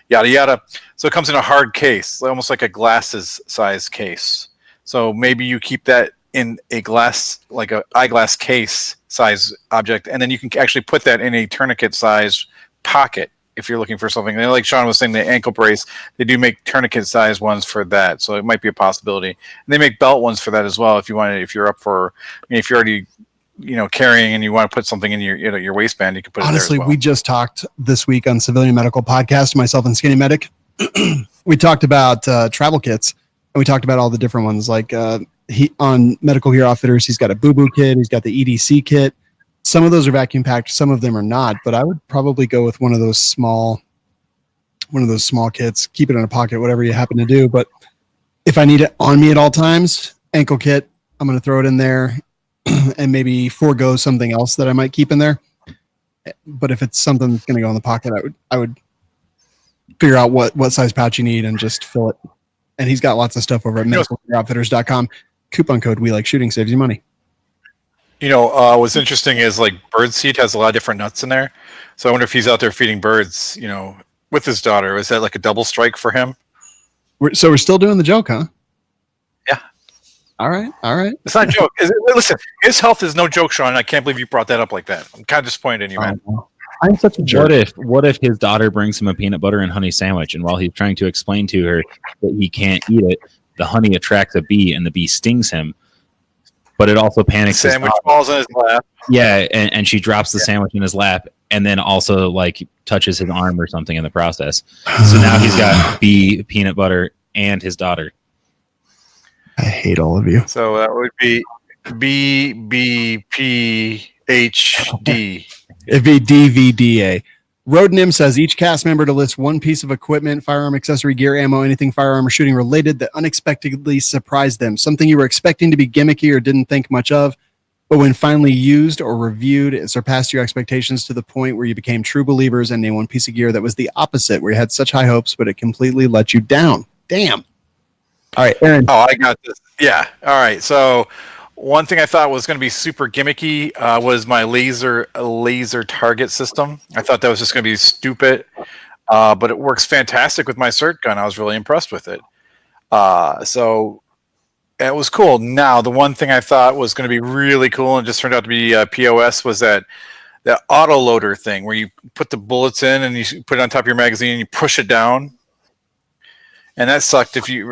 yada yada. So it comes in a hard case, almost like a glasses size case. So maybe you keep that in a glass, like a eyeglass case size object, and then you can actually put that in a tourniquet size pocket if you're looking for something. And like Sean was saying, the ankle brace, they do make tourniquet size ones for that, so it might be a possibility. And they make belt ones for that as well if you want. If you're up for, if you're already carrying and you want to put something in your waistband, you can put Honestly, it there as well. we just talked this week on Civilian Medical Podcast, myself and Skinny Medic. We talked about travel kits, and we talked about all the different ones. Like he on Medical Gear Outfitters, he's got a Boo Boo kit, he's got the EDC kit. Some of those are vacuum packed, some of them are not. But I would probably go with one of those small kits. Keep it in a pocket, whatever you happen to do. But if I need it on me at all times, ankle kit, I'm going to throw it in there, and maybe forego something else that I might keep in there. But if it's something that's going to go in the pocket, I would figure out what size pouch you need and just fill it. And he's got lots of stuff over at medicaloutfitters.com. Coupon code We Like Shooting saves you money. What's interesting is like birdseed has a lot of different nuts in there. So I wonder if he's out there feeding birds, with his daughter. Is that like a double strike for him? So we're still doing the joke, huh? Yeah. All right. It's not a joke. Listen, his health is no joke, Sean. I can't believe you brought that up like that. I'm kind of disappointed in you, man. I'm such a jerk. What if his daughter brings him a peanut butter and honey sandwich, and while he's trying to explain to her that he can't eat it, the honey attracts a bee and the bee stings him, but it also panics his Sandwich daughter. falls in his lap. Yeah, and she drops the sandwich in his lap and then also like touches his arm or something in the process. So now he's got bee, peanut butter, and his daughter. I hate all of you. So that would be BBPHD. It'd be DVDA. Roadnim says each cast member to list one piece of equipment, firearm, accessory, gear, ammo, anything firearm or shooting related that unexpectedly surprised them. Something you were expecting to be gimmicky or didn't think much of, but when finally used or reviewed, it surpassed your expectations to the point where you became true believers, and name one piece of gear that was the opposite, where you had such high hopes, but it completely let you down. Damn. All right, Aaron. Oh, I got this. Yeah. All right. So one thing I thought was going to be super gimmicky was my laser target system. I thought that was just going to be stupid, but it works fantastic with my SIRT gun. I was really impressed with it. So it was cool. Now, the one thing I thought was going to be really cool and just turned out to be POS was that auto loader thing where you put the bullets in and you put it on top of your magazine and you push it down. And that sucked if you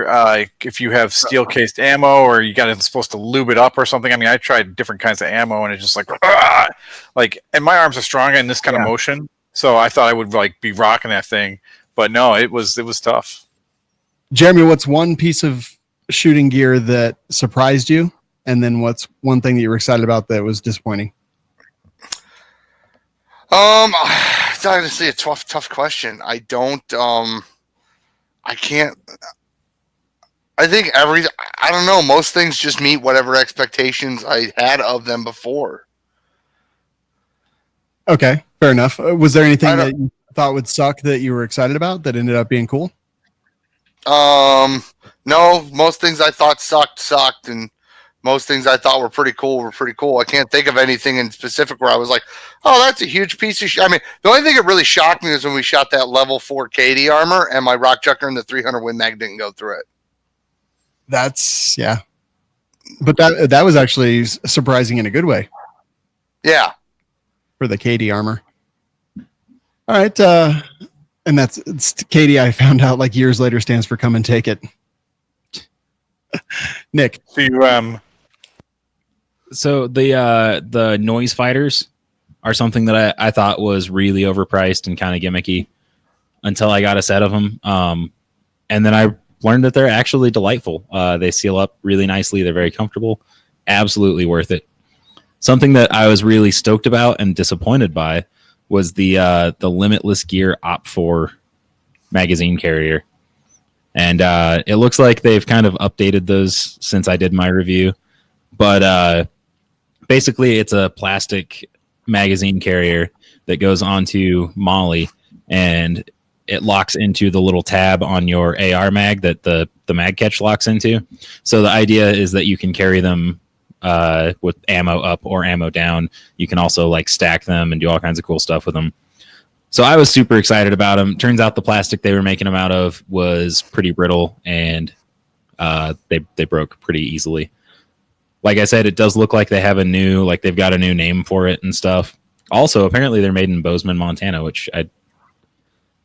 have steel cased ammo or you supposed to lube it up or something. I mean, I tried different kinds of ammo and it's just and my arms are strong in this kind of motion, so I thought I would be rocking that thing, but no, it was tough. Jeremy, what's one piece of shooting gear that surprised you, and then what's one thing that you were excited about that was disappointing? It's honestly a tough question. I I think I don't know, most things just meet whatever expectations I had of them before. Okay, fair enough. Was there anything I that don't- you thought would suck that you were excited about that ended up being cool? No, most things I thought sucked, and most things I thought were pretty cool. I can't think of anything in specific where I was like, "Oh, that's a huge piece of shit." I mean, the only thing that really shocked me was when we shot that level 4 Katie armor, and my rock chucker and the 300 Win Mag didn't go through it. That's yeah, but that was actually surprising in a good way Yeah, for the Katie armor. All right, and it's Katie. I found out like years later stands for "come and take it." Nick, So you So the noise fighters are something that I thought was really overpriced and kind of gimmicky until I got a set of them. And then I learned that they're actually delightful. They seal up really nicely. They're very comfortable. Absolutely worth it. Something that I was really stoked about and disappointed by was the Limitless Gear Op4 magazine carrier. And it looks like they've kind of updated those since I did my review. But basically, it's a plastic magazine carrier that goes onto Molly, and it locks into the little tab on your AR mag that the mag catch locks into. So the idea is that you can carry them with ammo up or ammo down. You can also like stack them and do all kinds of cool stuff with them. So I was super excited about them. Turns out the plastic they were making them out of was pretty brittle, and they broke pretty easily. Like I said, it does look like they've got a new name for it and stuff. Also, apparently they're made in Bozeman, Montana, which I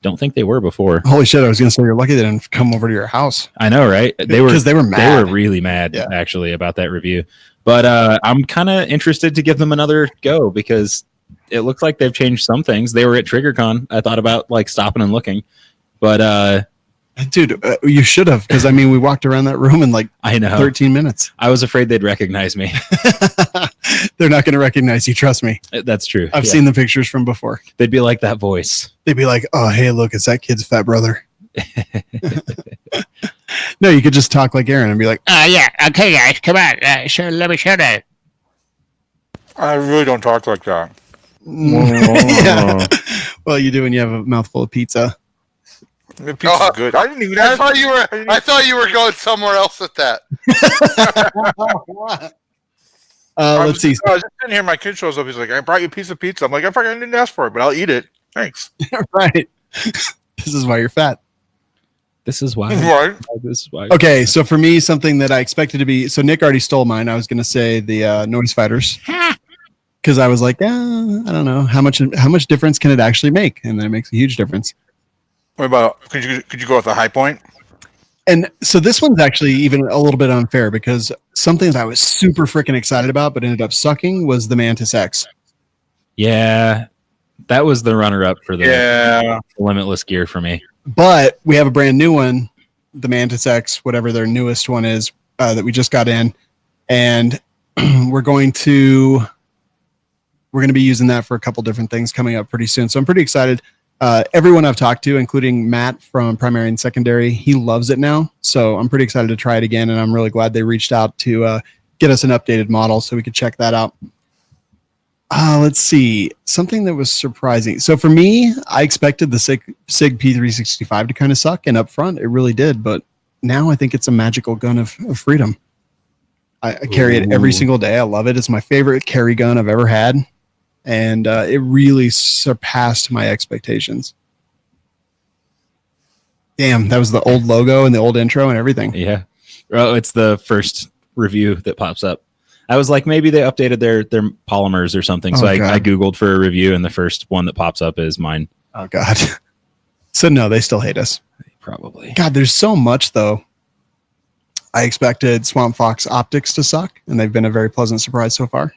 don't think they were before. holy shit! I was gonna say you're lucky they didn't come over to your house. I know, right? They were mad. They were really mad Yeah. actually about that review. But I'm kind of interested to give them another go because it looks like they've changed some things. They were at TriggerCon. I thought about like stopping and looking, but Dude, you should have, because I mean, we walked around that room in like I know 13 minutes. I was afraid they'd recognize me. They're not going to recognize you. Trust me. That's true. I've seen the pictures from before. They'd be like that voice. They'd be like, "Oh, hey, look, it's that kid's fat brother." No, you could just talk like Aaron and be like, Yeah, okay, guys, come on. Let me show that. I really don't talk like that. yeah. Well, you do when you have a mouthful of pizza. The pizza's good. I didn't even I ask. thought you were going somewhere else with that. Let's see. I was just sitting here. My kid shows up. He's like, "I brought you a piece of pizza." I'm like, "I fucking didn't ask for it, but I'll eat it. Thanks." Right. This is why you're fat. This is why. Right. This is why. Okay, so for me, something that I expected to be, so Nick already stole mine. I was going to say the noise fighters, because I was like, I don't know how much difference can it actually make, and then it makes a huge difference. What about? Could you go with the high point? And so this one's actually even a little bit unfair, because something that I was super freaking excited about but ended up sucking was the Mantis X. Yeah, that was the runner-up for the Yeah. Limitless Gear for me. But we have a brand new one, the Mantis X, whatever their newest one is, that we just got in, and we're going to be using that for a couple different things coming up pretty soon. So I'm pretty excited. Everyone I've talked to, including Matt from Primary and Secondary, he loves it now. So I'm pretty excited to try it again, and I'm really glad they reached out to get us an updated model so we could check that out. Let's see. Something that was surprising. So for me, I expected the SIG P365 to kind of suck, and up front, it really did. But now I think it's a magical gun of freedom. I carry it every single day. I love it. It's my favorite carry gun I've ever had. And it really surpassed my expectations. Damn, that was the old logo and the old intro and everything. Yeah. Well, it's the first review that pops up. I was like, maybe they updated their polymers or something. So I Googled for a review, and the first one that pops up is mine. Oh, God. So, no, they still hate us. Probably. God, there's so much, though. I expected Swamp Fox optics to suck, and they've been a very pleasant surprise so far.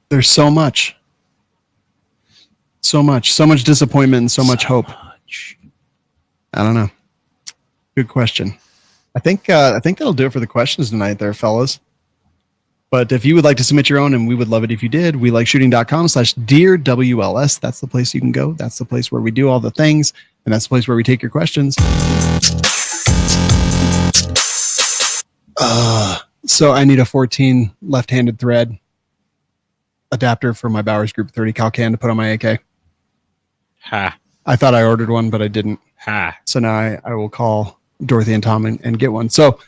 There's so much. So much disappointment and so much hope. I don't know. Good question. I think that'll do it for the questions tonight there, fellas. But if you would like to submit your own, and we would love it if you did, welikeshooting.com/Dear WLS. That's the place you can go. That's the place where we do all the things. And that's the place where we take your questions. So I need a 14 left-handed thread adapter for my Bowers Group 30 cal can to put on my AK. Ha. I thought I ordered one, but I didn't. Ha. So now I will call Dorothy and Tom and get one. So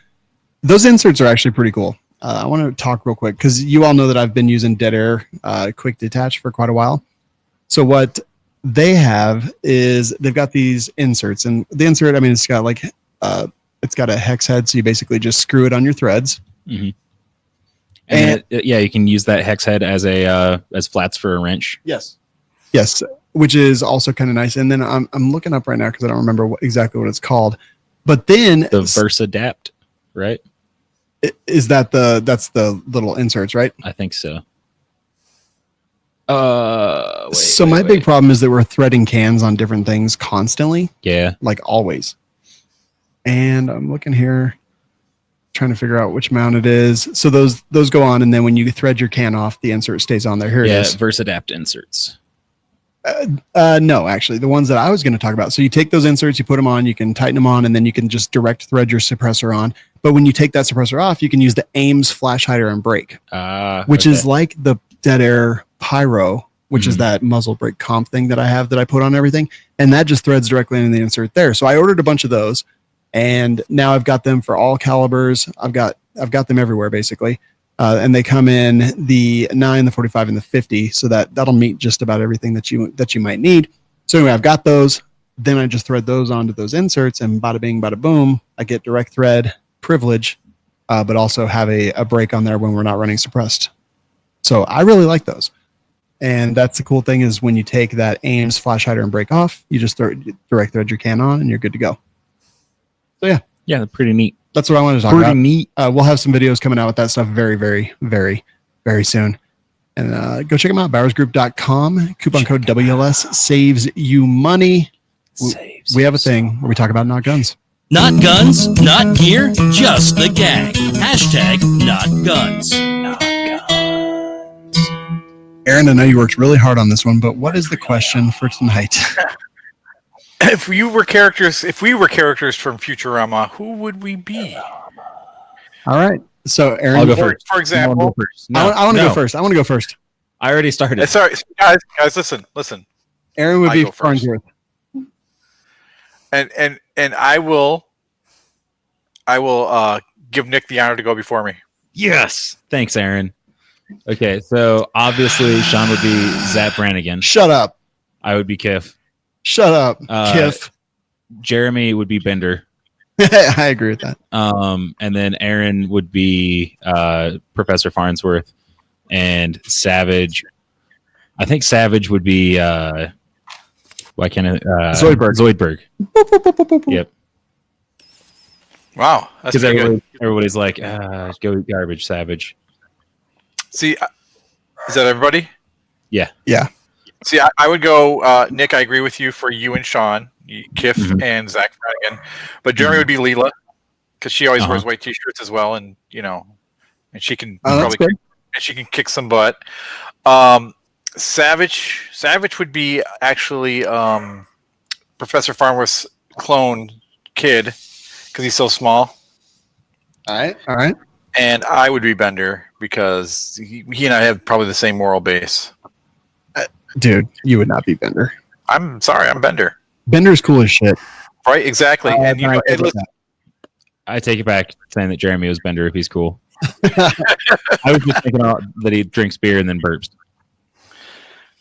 those inserts are actually pretty cool. I want to talk real quick because you all know that I've been using Dead Air Quick Detach for quite a while. So what they have is they've got these inserts, and the insert, I mean, it's got like it's got a hex head, so you basically just screw it on your threads. Mm-hmm. And you can use that hex head as a as flats for a wrench. Yes, which is also kind of nice. And then I'm looking up right now because I don't remember exactly what it's called. But then the VersaDapt, right? Is that that's the little inserts, right? I think so. My big problem is that we're threading cans on different things constantly. Yeah. Like always. And I'm looking here, trying to figure out which mount it is. So those go on, and then when you thread your can off, the insert stays on there. Here it is. VersaDapt inserts. No, actually, the ones that I was going to talk about. So you take those inserts, you put them on, you can tighten them on, and then you can just direct thread your suppressor on. But when you take that suppressor off, you can use the Ames flash hider and brake, which is like the Dead Air Pyro, which is that muzzle brake comp thing that I have that I put on everything, and that just threads directly in the insert there. So I ordered a bunch of those, and now I've got them for all calibers. I've got them everywhere basically. And they come in the 9, the 45, and the 50, so that'll meet just about everything that you might need. So anyway, I've got those. Then I just thread those onto those inserts, and bada bing, bada boom, I get direct thread privilege, but also have a break on there when we're not running suppressed. So I really like those. And that's the cool thing is when you take that Ames flash hider and break off, you just direct thread your can on, and you're good to go. So yeah, pretty neat. That's what I wanted to talk about. Pretty neat. We'll have some videos coming out with that stuff very, very, very, very soon. And go check them out. BowersGroup.com. Coupon code WLS saves you money. We have a thing where we talk about not guns. Not guns, not gear, just the gang. Hashtag not guns. Aaron, I know you worked really hard on this one, but what is the question for tonight? If we were characters from Futurama, who would we be? All right. So, Aaron, I'll go first. For example, I want to go first. I want to go first. I already started. Sorry, guys, listen. Aaron would be Farnsworth. And I will give Nick the honor to go before me. Yes. Thanks, Aaron. Okay, so obviously Sean would be Zap Brannigan. Shut up. I would be Kiff. Shut up, Kiff. Jeremy would be Bender. I agree with that. And then Aaron would be Professor Farnsworth, and Savage. I think Savage would be why can't it Zoidberg. Yep. Wow, that's because good. Everybody's like, go eat garbage, Savage. See, is that everybody? Yeah. See, I would go, Nick, I agree with you for you and Sean, Kiff and Zach Brannigan. But Jeremy would be Leela, because she always wears white t-shirts as well, and and she can she can kick some butt. Savage would be actually Professor Farnsworth's clone kid, because he's so small. All right. And I would be Bender, because he and I have probably the same moral base. Dude, you would not be Bender. I'm sorry, I'm Bender. Bender's cool as shit. Right, exactly. And listen, I take it back saying that Jeremy was Bender if he's cool. I was just thinking that he drinks beer and then burps.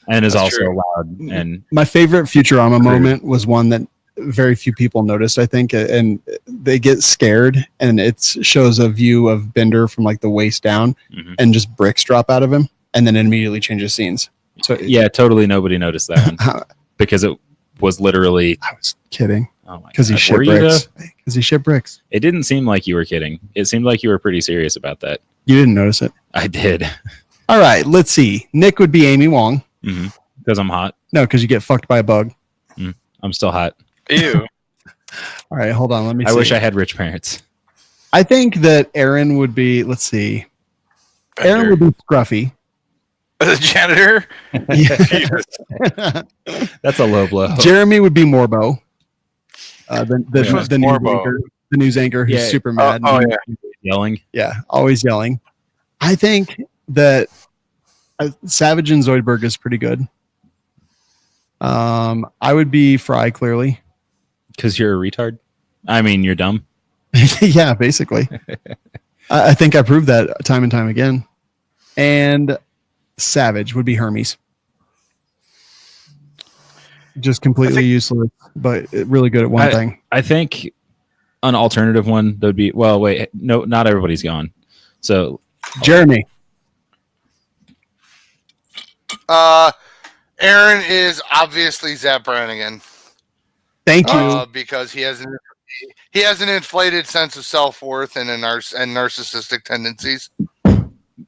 And is also loud. And my favorite Futurama moment was one that very few people noticed, I think, and they get scared, and it shows a view of Bender from like the waist down, and just bricks drop out of him, and then it immediately changes scenes. So yeah, totally nobody noticed that one because it was literally. I was kidding. Oh my! Because he shipped bricks. Because he shipped bricks. It didn't seem like you were kidding. It seemed like you were pretty serious about that. You didn't notice it. I did. All right, let's see. Nick would be Amy Wong. Because I'm hot. No, because you get fucked by a bug. I'm still hot. Ew. All right, hold on. Let me see. I wish I had rich parents. I think that Aaron would be, let's see. Aaron would be Scruffy. The janitor. Jesus. That's a low blow. Jeremy would be Morbo. Which one's The news Morbo? anchor, the news anchor who's Yeah. super mad. Oh yeah. Yelling. Yeah, always yelling. I think that Savage and Zoidberg is pretty good. I would be Fry, clearly. Because you're a retard. I mean, you're dumb. Yeah, basically. I think I proved that time and time again. And Savage would be Hermes. Just completely useless, but really good at one thing. I think an alternative one that would be, well, wait, no, not everybody's gone. So Jeremy. Aaron is obviously Zap Brannigan. Thank you. Because he has an inflated sense of self-worth and and narcissistic tendencies.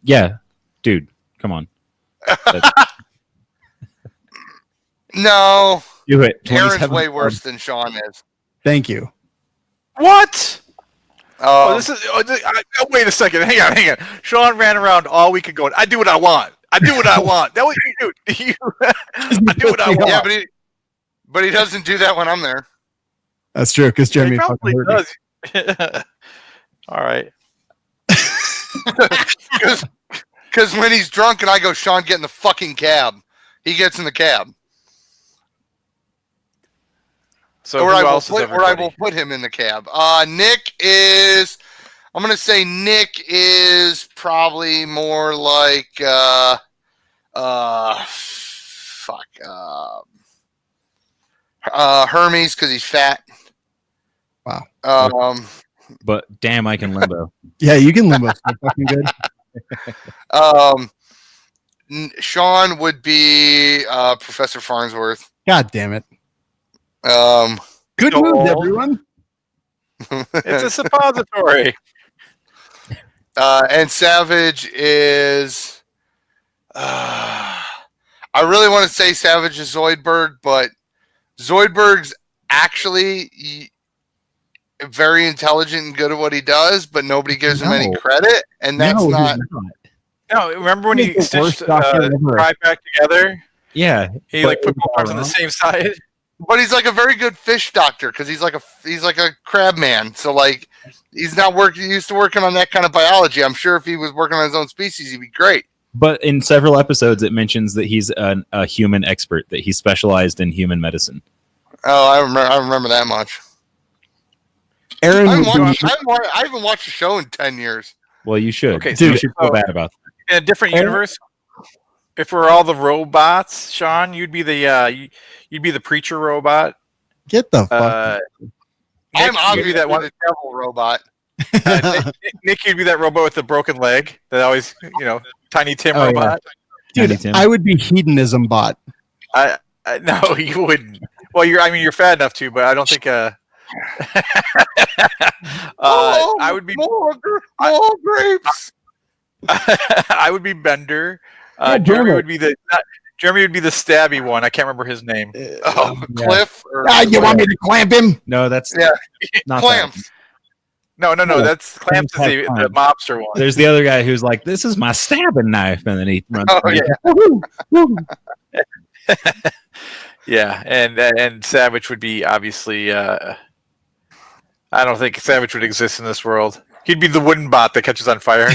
yeah, dude, come on. No, Do it. Aaron's 27 way worse than Sean is. Thank you. What? Oh, This is. Wait a second. Hang on. Sean ran around all weekend going, "I do what I want. I do what I want." That was you do. I do what I want. yeah, but he doesn't do that when I'm there. That's true, because Jeremy He probably fucking hurt me. does. All right. Because when he's drunk and I go, Sean, get in the fucking cab. He gets in the cab. So or who I will else is everybody? put him in the cab. Nick is. I'm gonna say Nick is probably more like Hermes because he's fat. Wow. But damn, I can limbo. Yeah, you can limbo so fucking good. Sean would be Professor Farnsworth. God damn it. Good So- move, everyone. It's a suppository. And Savage is. I really want to say Savage is Zoidberg, but Zoidberg's actually very intelligent and good at what he does, but nobody gives him any No. credit, and that's No, not. he's not. No, remember when he He's the worst stitched doctor ever. Fry back together? Yeah. He but- like put both arms on the same side. But he's like a very good fish doctor because he's like a crab man. So like he's not used to working on that kind of biology. I'm sure if he was working on his own species, he'd be great. But in several episodes, it mentions that he's a human expert, that he specialized in human medicine. Oh, I remember that much. Aaron I would haven't watched the show in 10 years. Well, you should. Okay, you dude, should feel bad about that. In a different universe, if we're all the robots, Sean, you'd be the preacher robot. get the fuck. I'm Nick, you'd obviously be that one. the devil robot. Nick, you'd be that robot with the broken leg that always, Tiny Tim Oh, yeah. robot. Tiny Dude, Tim. I would be hedonism bot. No, you wouldn't. Well, you're fat enough to, but I don't think. I would be more grapes. I would be Bender. Yeah, Jeremy damn it. would be the stabby one. I can't remember his name. Oh, Yeah. Cliff. Or, You want me to clamp him? No, that's Yeah. not Clamps. No. Yeah. That's Clamps is the Clamps. mobster one. that. There's the other guy who's like, "This is my stabbing knife," and then he runs. Oh, away. yeah. Yeah, and Savage would be obviously. I don't think Savage would exist in this world. He'd be the wooden bot that catches on fire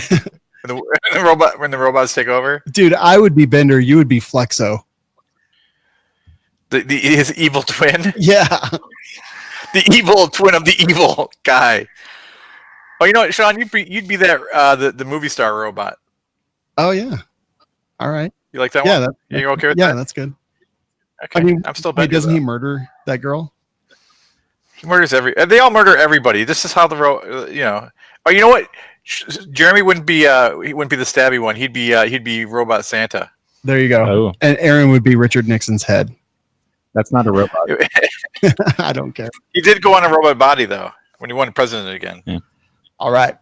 when the robots take over. Dude, I would be Bender. You would be Flexo. His evil twin, Yeah. the evil twin of the evil guy. Oh, you know what, Sean? You'd be that the movie star robot. Oh, yeah. All right. You like that Yeah, one? You're okay with yeah, that? that's good. Okay. I mean, I'm still Wait, Bender. doesn't he though. murder that girl? He murders they all murder everybody. This is how Oh, you know what? Jeremy wouldn't be the stabby one. He'd be Robot Santa. There you go. Oh, And Aaron would be Richard Nixon's head. that's not a robot. I don't care. He did go on a robot body though when he won president again. All right.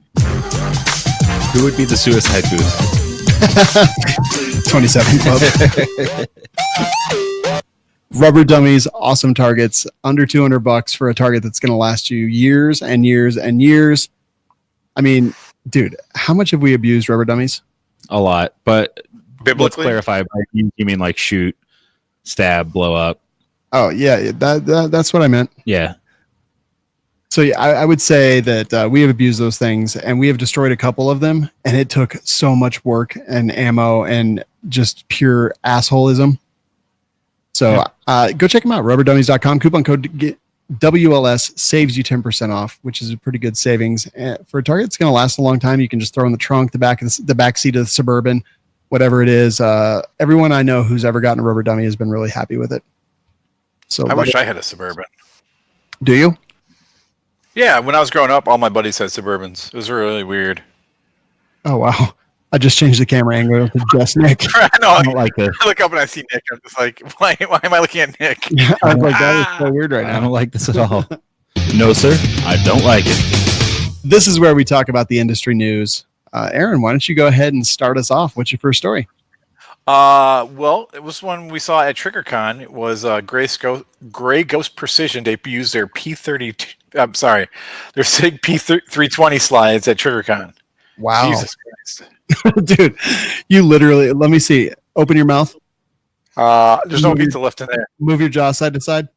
Who would be the suicide booth? 27 Club. Rubber dummies, awesome targets, under $200 for a target that's going to last you years and years and years. I mean, dude, how much have we abused rubber dummies? a lot, but let's Biblically? clarify. You mean like shoot, stab, blow up? Oh yeah, that's what I meant. Yeah. So yeah, I would say that we have abused those things, and we have destroyed a couple of them, and it took so much work and ammo and just pure assholism. So go check them out. Rubberdummies.com. Coupon code WLS saves you 10% off, which is a pretty good savings. For a target, it's going to last a long time. You can just throw in the trunk, the back seat of the Suburban, whatever it is. Everyone I know who's ever gotten a rubber dummy has been really happy with it. So I wish I had a Suburban. Do you? Yeah, when I was growing up, all my buddies had Suburbans. It was really weird. Oh wow! I just changed the camera angle to just Nick. I know. I don't like this. I look up and I see Nick. I'm just like, why am I looking at Nick? I was like, that is so weird right I now. don't like this at all. No, sir. I don't like it. This is where we talk about the industry news. Aaron, why don't you go ahead and start us off? What's your first story? Well, it was one we saw at TriggerCon. It was Gray Ghost Precision. They used their P32. I'm sorry, their SIG P320 slides at TriggerCon. Wow, Jesus Christ, dude, you literally. Let me see. Open your mouth. there's no pizza left in there. Move your jaw side to side.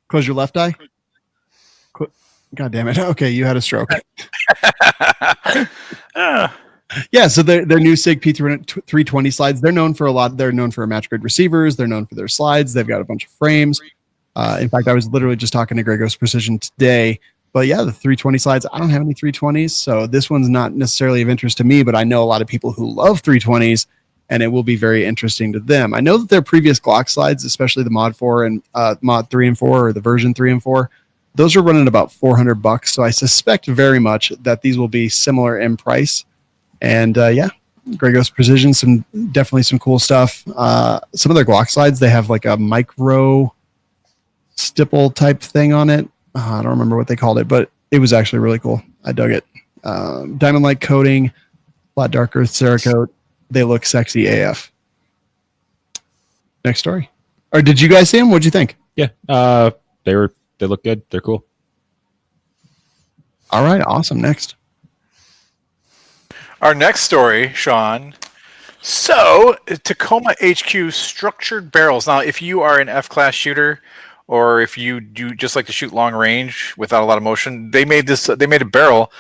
Close your left eye. God damn it. Okay, you had a stroke. Yeah, so their new SIG P320 slides, they're known for a lot. They're known for match grid receivers. They're known for their slides. They've got a bunch of frames. In fact, I was literally just talking to Gray Ghost Precision today. But yeah, the 320 slides, I don't have any 320s, so this one's not necessarily of interest to me, but I know a lot of people who love 320s, and it will be very interesting to them. I know that their previous Glock slides, especially the Mod 4 and Mod 3 and 4, or the version 3 and 4, those are running about $400. So I suspect very much that these will be similar in price. And yeah, Gray Ghost Precision, definitely some cool stuff. Some of their Glock slides, they have like a micro stipple type thing on it. I don't remember what they called it, but it was actually really cool. I dug it. Diamond light coating, flat dark earth Cerakote. They look sexy AF. Next story. Or did you guys see them? What'd you think? Yeah. They look good. They're cool. All right. Awesome. Next. Our next story, Sean. So, Tacoma HQ structured barrels. Now, if you are an F-class shooter, or if you do just like to shoot long range without a lot of motion, they made a barrel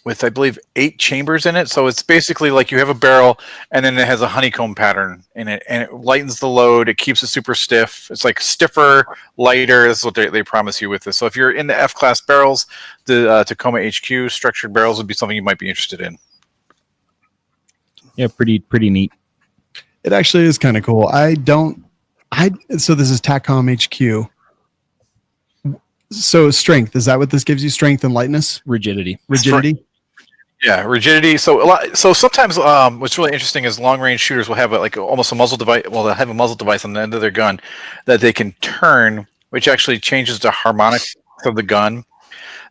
with, I believe, 8 chambers in it. So it's basically like you have a barrel and then it has a honeycomb pattern in it, and it lightens the load. It keeps it super stiff. It's like stiffer, lighter. That's what they promise you with this. So if you're in the F-class barrels, the Tacoma HQ structured barrels would be something you might be interested in. Yeah, pretty neat. It actually is kind of cool. So this is TACCOM HQ. So strength, is that what this gives you? Strength and lightness? Rigidity. Yeah, rigidity. So sometimes what's really interesting is long range shooters will have almost a muzzle device. Well, they'll have a muzzle device on the end of their gun that they can turn, which actually changes the harmonics of the gun.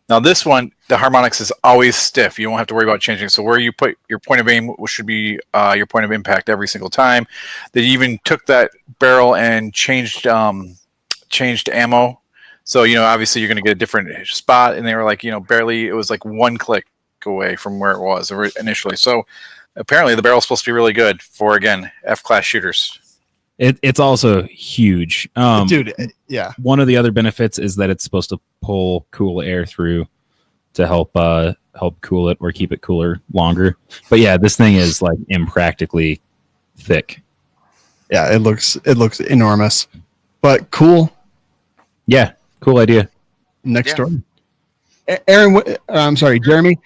Now this one, the harmonics is always stiff. You don't have to worry about changing. So where you put your point of aim should be your point of impact every single time. They even took that barrel and changed ammo. So, obviously you're going to get a different spot. And they were like, barely, it was like one click away from where it was initially. So apparently the barrel's supposed to be really good for, again, F-class shooters. It's also huge. Dude, yeah. One of the other benefits is that it's supposed to pull cool air through to help cool it or keep it cooler longer. But yeah, this thing is like impractically thick. Yeah, it looks enormous, but cool. Yeah, cool idea. Next story. Aaron, I'm sorry, Jeremy.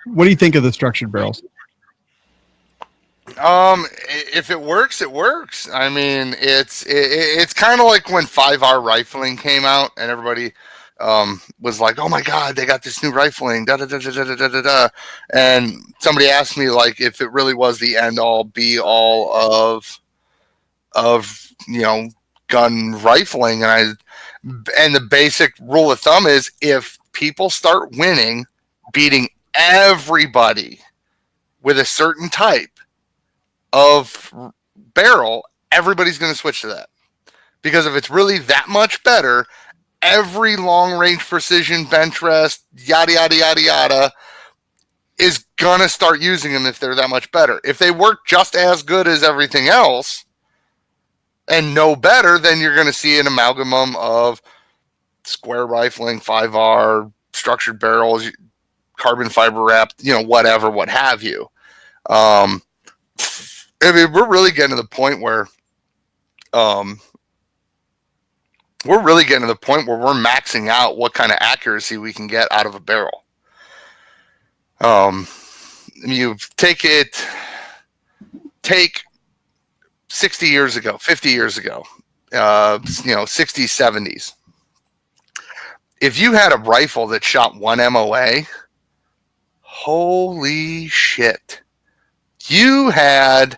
What do you think of the structured barrels? If it works, it works. I mean, it's kind of like when 5R rifling came out and everybody was like, "Oh my God, they got this new rifling!" Da da da da da da da da. And somebody asked me like if it really was the end all be all of gun rifling, and the basic rule of thumb is if people start winning, beating everybody with a certain type of barrel, everybody's going to switch to that, because if it's really that much better, every long range precision bench rest yada yada yada yada is gonna start using them if they're that much better. If they work just as good as everything else and no better, then you're gonna see an amalgam of square rifling, 5R, structured barrels, carbon fiber wrapped, whatever, what have you. I mean, we're really getting to the point where we're maxing out what kind of accuracy we can get out of a barrel. You take 60 years ago, 50 years ago, 60s, 70s. If you had a rifle that shot 1 MOA, holy shit. You had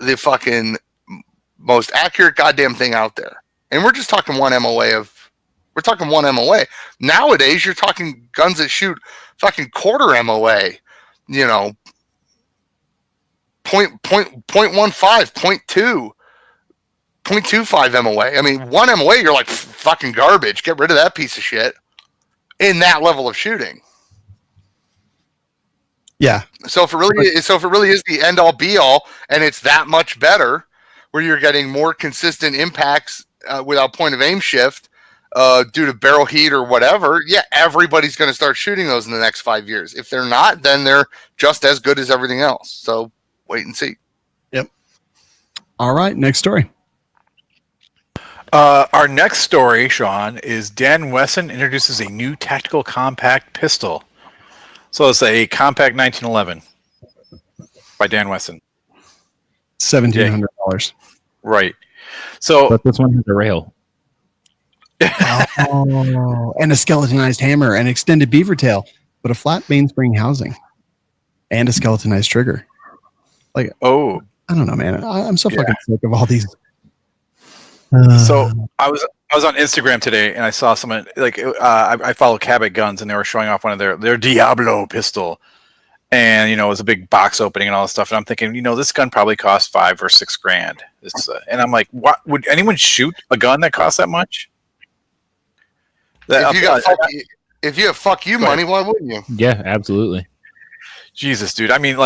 the fucking most accurate goddamn thing out there. And we're just talking 1 MOA. Nowadays, you're talking guns that shoot fucking quarter MOA, 0.15, 0.2, 0.25 MOA. I mean, 1 MOA, you're like fucking garbage. Get rid of that piece of shit in that level of shooting. Yeah. So if it really is the end all be all, and it's that much better, where you're getting more consistent impacts without point of aim shift due to barrel heat or whatever, yeah, everybody's going to start shooting those in the next 5 years. If they're not, then they're just as good as everything else. So wait and see. Yep. All right. Next story. Our next story, Sean, is Dan Wesson introduces a new tactical compact pistol. So it's a compact 1911 by Dan Wesson. $1,700. Right. So, But this one has a rail. Oh, and a skeletonized hammer, and extended beaver tail, but a flat mainspring housing, and a skeletonized trigger. Like, I don't know, man. I'm so fucking sick of all these. So I was on Instagram today, and I saw someone I follow Cabot Guns, and they were showing off one of their Diablo pistol, and it was a big box opening and all this stuff. And I'm thinking, this gun probably cost $5 or $6 grand. And I'm like, what would anyone shoot a gun that costs that much? If you have fuck you money, why wouldn't you? Yeah, absolutely. Jesus, dude. I mean,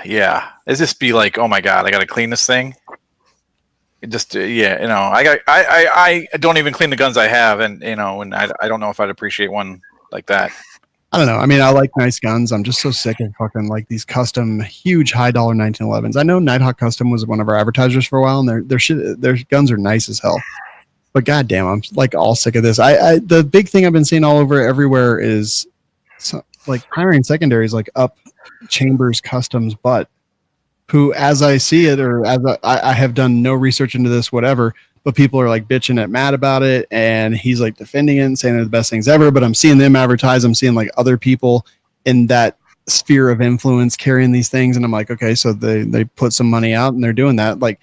yeah. Is this be like, oh my god, I got to clean this thing? It just, I don't even clean the guns I have, and and I don't know if I'd appreciate one like that. I don't know. I mean, I like nice guns. I'm just so sick of fucking like these custom, huge, high dollar 1911s. I know Nighthawk Custom was one of our advertisers for a while, and their guns are nice as hell. But goddamn, I'm like all sick of this. The big thing I've been seeing all over everywhere is like primary and secondary is like Up Chambers Customs, but who, as I see it, or as I have done no research into this, whatever, but people are like bitching at Matt about it, and he's like defending it and saying they're the best things ever. But I'm seeing them advertise. I'm seeing like other people in that sphere of influence carrying these things, and I'm like, okay, so they put some money out and they're doing that. Like,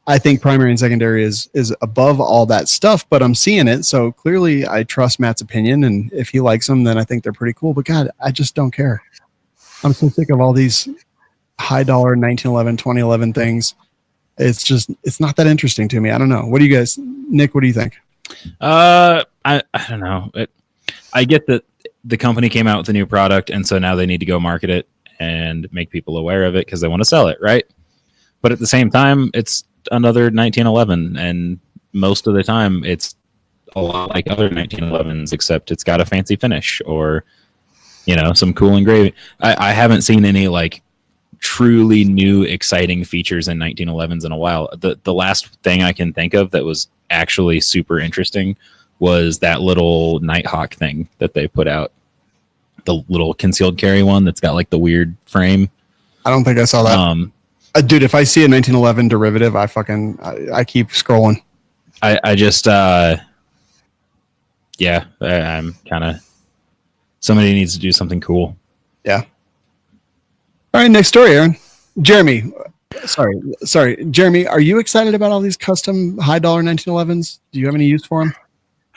I think primary and secondary is above all that stuff, but I'm seeing it. So clearly I trust Matt's opinion. And if he likes them, then I think they're pretty cool. But God, I just don't care. I'm so sick of all these high dollar 1911, 2011 things. It's not that interesting to me. I don't know. What do you guys, Nick, what do you think? I don't know. I get that the company came out with a new product, and so now they need to go market it and make people aware of it because they want to sell it, right? But at the same time, it's another 1911, and most of the time it's a lot like other 1911s, except it's got a fancy finish or some cool engraving. I haven't seen any like truly new exciting features in 1911s in a while. The last thing I can think of that was actually super interesting was that little Nighthawk thing that they put out, the little concealed carry one that's got like the weird frame. I don't think I saw that. Dude, if I see a 1911 derivative, I keep scrolling. I just, I'm kind of, somebody needs to do something cool. Yeah. All right, next story, Aaron. Jeremy. Sorry. Jeremy, are you excited about all these custom high dollar 1911s? Do you have any use for them?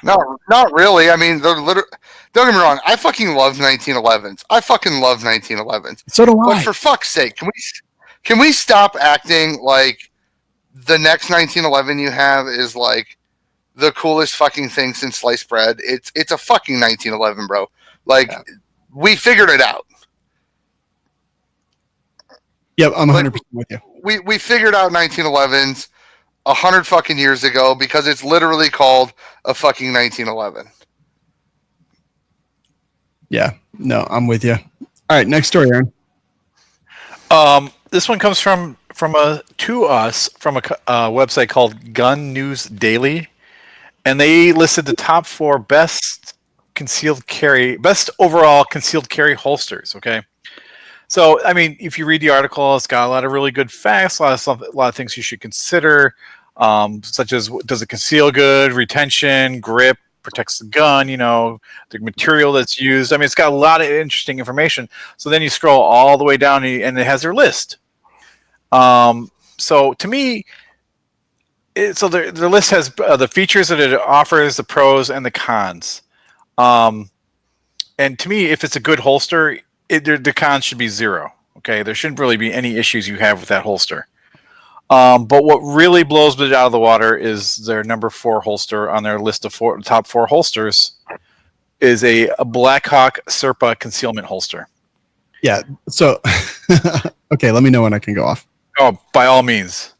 No, not really. I mean, they're literally, don't get me wrong. I fucking love 1911s. I fucking love 1911s. So do I. But for fuck's sake, can we stop acting like the next 1911 you have is like the coolest fucking thing since sliced bread? It's a fucking 1911, bro. Like, we figured it out. Yep, I'm 100% with you. We figured out 1911s 100 fucking years ago because it's literally called a fucking 1911. Yeah, no, I'm with you. All right, next story, Aaron. This one comes from a website called Gun News Daily, and they listed the top 4 best overall concealed carry holsters. Okay, so I mean, if you read the article, it's got a lot of really good facts, a lot of things you should consider, such as does it conceal good, retention, grip, protects the gun, the material that's used. I mean, it's got a lot of interesting information. So then you scroll all the way down and it has their list. So to me, the list has the features that it offers, the pros and the cons. And to me, if it's a good holster, the cons should be 0. Okay, there shouldn't really be any issues you have with that holster. But what really blows it out of the water is their number 4 holster on their list of top 4 holsters is a Blackhawk Serpa concealment holster. Yeah. So, okay, let me know when I can go off. Oh, by all means.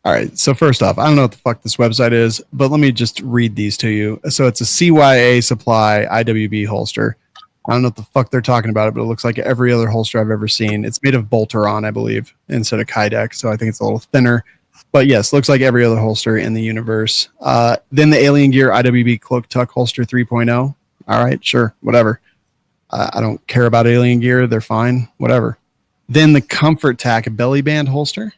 All right. So first off, I don't know what the fuck this website is, but let me just read these to you. So it's a CYA Supply IWB holster. I don't know what the fuck they're talking about, but it looks like every other holster I've ever seen. It's made of Bolteron, I believe, instead of Kydex, so I think it's a little thinner. But yes, looks like every other holster in the universe. Then the Alien Gear IWB Cloak Tuck Holster 3.0. All right, sure, whatever. I don't care about Alien Gear. They're fine, whatever. Then the Comfort Tac Belly Band holster.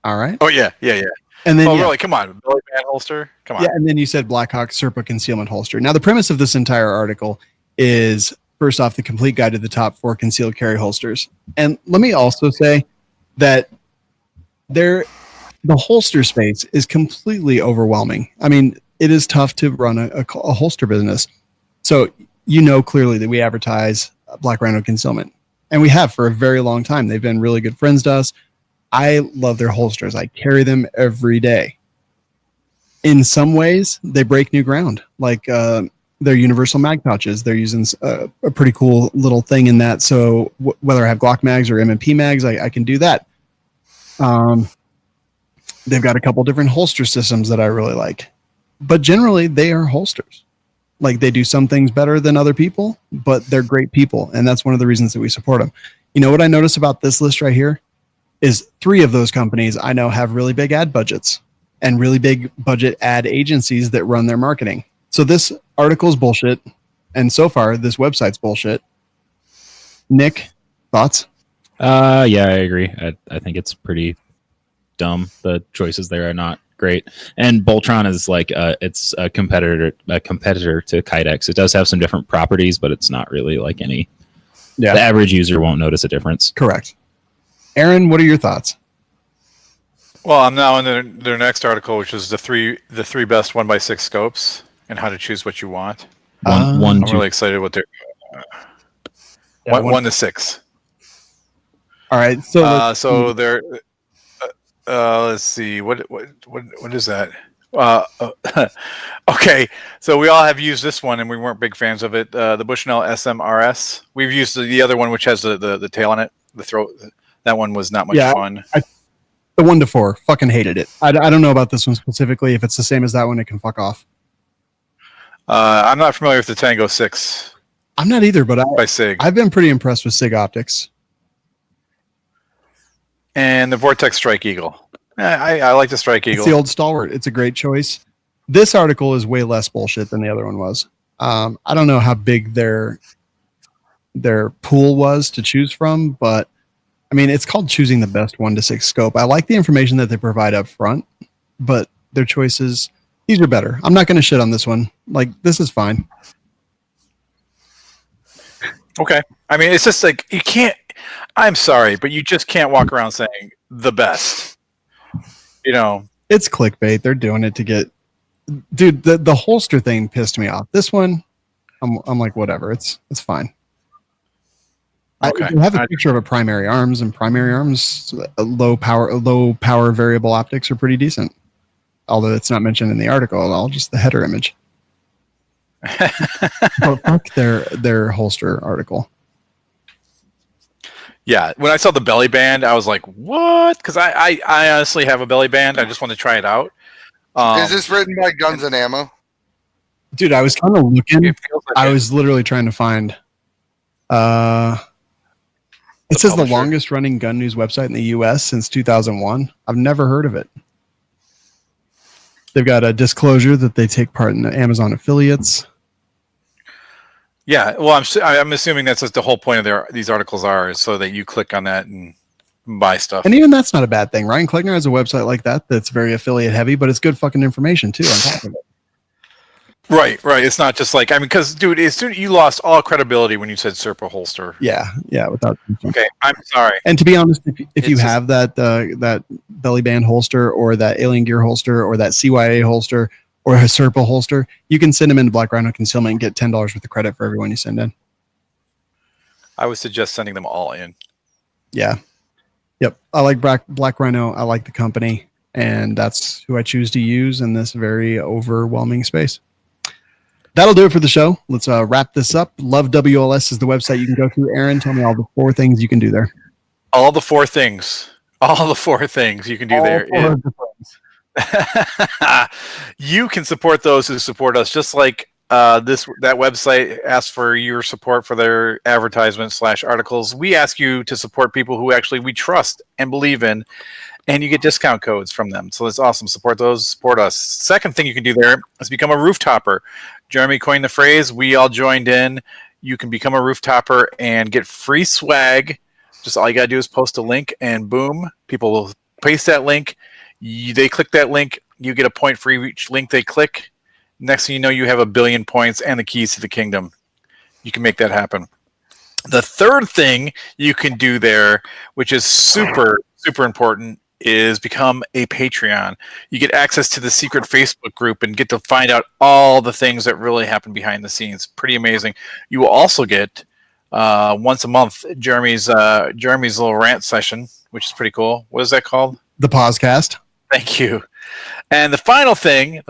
All right. Oh, yeah. And then, really? Come on. Belly band holster? Come on. Yeah, and then you said Blackhawk Serpa concealment holster. Now, the premise of this entire article is, first off, the complete guide to the top 4 concealed carry holsters. And let me also say that the holster space is completely overwhelming. I mean, it is tough to run a holster business. So clearly that we advertise Black Rhino concealment. And we have for a very long time. They've been really good friends to us. I love their holsters. I carry them every day. In some ways, they break new ground. Like their universal mag pouches. They're using a pretty cool little thing in that. So whether I have Glock mags or M&P mags, I can do that. They've got a couple different holster systems that I really like. But generally, they are holsters. Like, they do some things better than other people, but they're great people. And that's one of the reasons that we support them. You know what I notice about this list right here is 3 of those companies I know have really big ad budgets and really big budget ad agencies that run their marketing. So this article is bullshit. And so far, this website's bullshit. Nick, thoughts? Yeah, I agree. I think it's pretty dumb. The choices there are not great. And Boltron is like it's a competitor to Kydex. It does have some different properties, but it's not really like any. Yeah, the average user won't notice a difference. Correct. Aaron, what are your thoughts? Well, I'm now in their next article, which is the three best 1x6 scopes and how to choose what you want. I'm really excited what they're 1 to 6. All right, so they're let's see what is that? Okay, so we all have used this one and we weren't big fans of it. The Bushnell SMRS. We've used the other one, which has the tail on it, the throat. That one was not much fun. The 1 to 4, fucking hated it. I don't know about this one specifically. If it's the same as that one, it can fuck off. I'm not familiar with the Tango 6. I'm not either, but by SIG. I've been pretty impressed with SIG optics. And the Vortex Strike Eagle. I like the Strike Eagle. It's the old stalwart. It's a great choice. This article is way less bullshit than the other one was. I don't know how big their pool was to choose from, but I mean, it's called choosing the best 1 to 6 scope. I like the information that they provide up front, but their choices, these are better. I'm not going to shit on this one. Like, this is fine. Okay. I mean, it's just like, you can't, I'm sorry, but you just can't walk around saying the best. It's clickbait. They're doing it to get, dude, the holster thing pissed me off. This one, I'm like, whatever. It's fine. Okay. I have a picture of a primary arms, and primary arms, low power variable optics are pretty decent. Although it's not mentioned in the article at all, just the header image. Oh, fuck their holster article. Yeah, when I saw the belly band, I was like, "What?" Because I honestly have a belly band. I just want to try it out. Is this written by Guns and Ammo? Dude, I was kind of looking. It feels like I it. was literally trying to find. It says the publisher. longest running gun news website in the U.S. since 2001. I've never heard of it. They've got a disclosure that they take part in the Amazon affiliates. Yeah, well, I'm assuming that's what the whole point of these articles are, is so that you click on that and buy stuff. And even that's not a bad thing. Ryan Kleckner has a website like that that's very affiliate heavy, but it's good fucking information too on top of it. Right. It's not just like, I mean, because dude, as soon you lost all credibility when you said Serpa holster. Yeah, without. Okay, I'm sorry. And to be honest, if you It's have that belly band holster or that Alien Gear holster or that CYA holster or a Serpa holster, you can send them into Black Rhino Concealment and get $10 worth of credit for everyone you send in. I would suggest sending them all in. Yeah. Yep. I like Black Rhino. I like the company, and that's who I choose to use in this very overwhelming space. That'll do it for the show. Let's wrap this up. Love WLS is the website you can go to. Aaron, tell me all the 4 things you can do there. All the 4 things. All the 4 things you can do there. You can support those who support us, just like that website asks for your support for their advertisements/articles. We ask you to support people who actually we trust and believe in, and you get discount codes from them. So it's awesome. Support those, support us. Second thing you can do there is become a rooftopper. Jeremy coined the phrase. We all joined in. You can become a rooftopper and get free swag. Just all you got to do is post a link, and boom, people will paste that link. They click that link. You get a point for each link they click. Next thing you know, you have 1 billion points and the keys to the kingdom. You can make that happen. The third thing you can do there, which is super, super important, is become a Patreon. You get access to the secret Facebook group and get to find out all the things that really happen behind the scenes. Pretty amazing. You will also get once a month Jeremy's little rant session, which is pretty cool. What is that called? The Pausecast. Thank you. And the final thing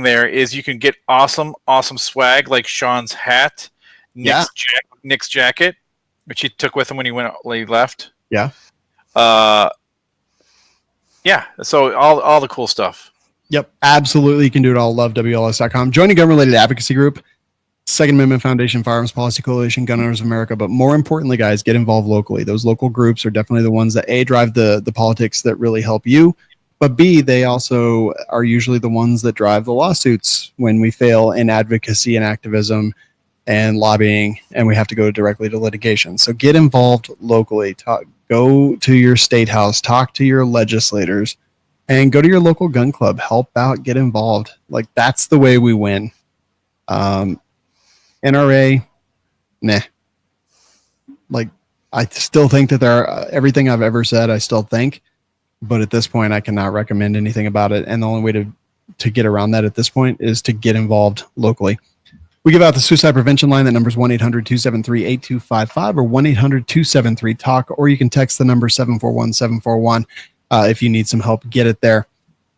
there is you can get awesome swag like Sean's hat, Nick's jacket, which he took with him when he left. Yeah. Yeah. So all the cool stuff. Yep. Absolutely. You can do it all. Love WLS.com. Join a gun-related advocacy group. Second Amendment Foundation, Firearms Policy Coalition, Gun Owners of America. But more importantly, guys, get involved locally. Those local groups are definitely the ones that A, drive the politics that really help you. But B, they also are usually the ones that drive the lawsuits when we fail in advocacy and activism and lobbying, and we have to go directly to litigation. So get involved locally. Go to your state house, talk to your legislators, and go to your local gun club. Help out, get involved. Like, that's the way we win. NRA, nah. Like, I still think that there are everything I've ever said, I still think. But at this point, I cannot recommend anything about it. And the only way to get around that at this point is to get involved locally. We give out the suicide prevention line. That number is 1-800-273-8255 or 1-800-273-TALK. Or you can text the number 741-741 if you need some help. Get it there.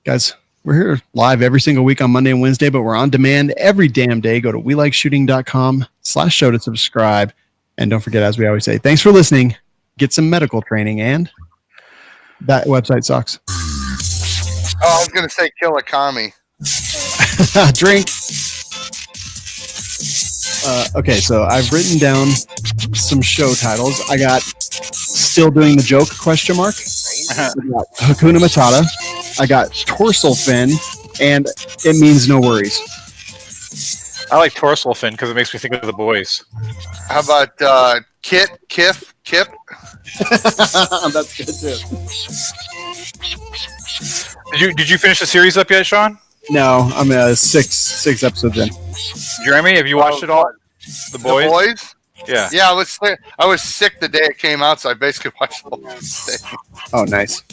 Guys, we're here live every single week on Monday and Wednesday, but we're on demand every damn day. Go to welikeshooting.com/show to subscribe. And don't forget, as we always say, thanks for listening. Get some medical training, and that website sucks. Oh, I was going to say kill a commie. Drink. Okay, so I've written down some show titles. I got Still Doing the Joke, ? I got Hakuna Matata. I got Torsal Fin, and It Means No Worries. I like Torsal Fin because it makes me think of the boys. How about Kip? That's good too. Did you finish the series up yet, Sean? No, I'm six episodes in. Jeremy, have you watched it all? The boys? The boys? Yeah. Yeah, I was sick the day it came out, so I basically watched the whole thing. Oh, nice.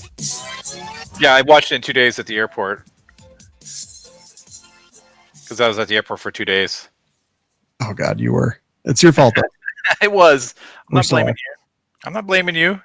Yeah, I watched it in 2 days at the airport. Because I was at the airport for 2 days. Oh, God, you were. It's your fault, though. It was. I'm We're not blaming sorry. you. I'm not blaming you.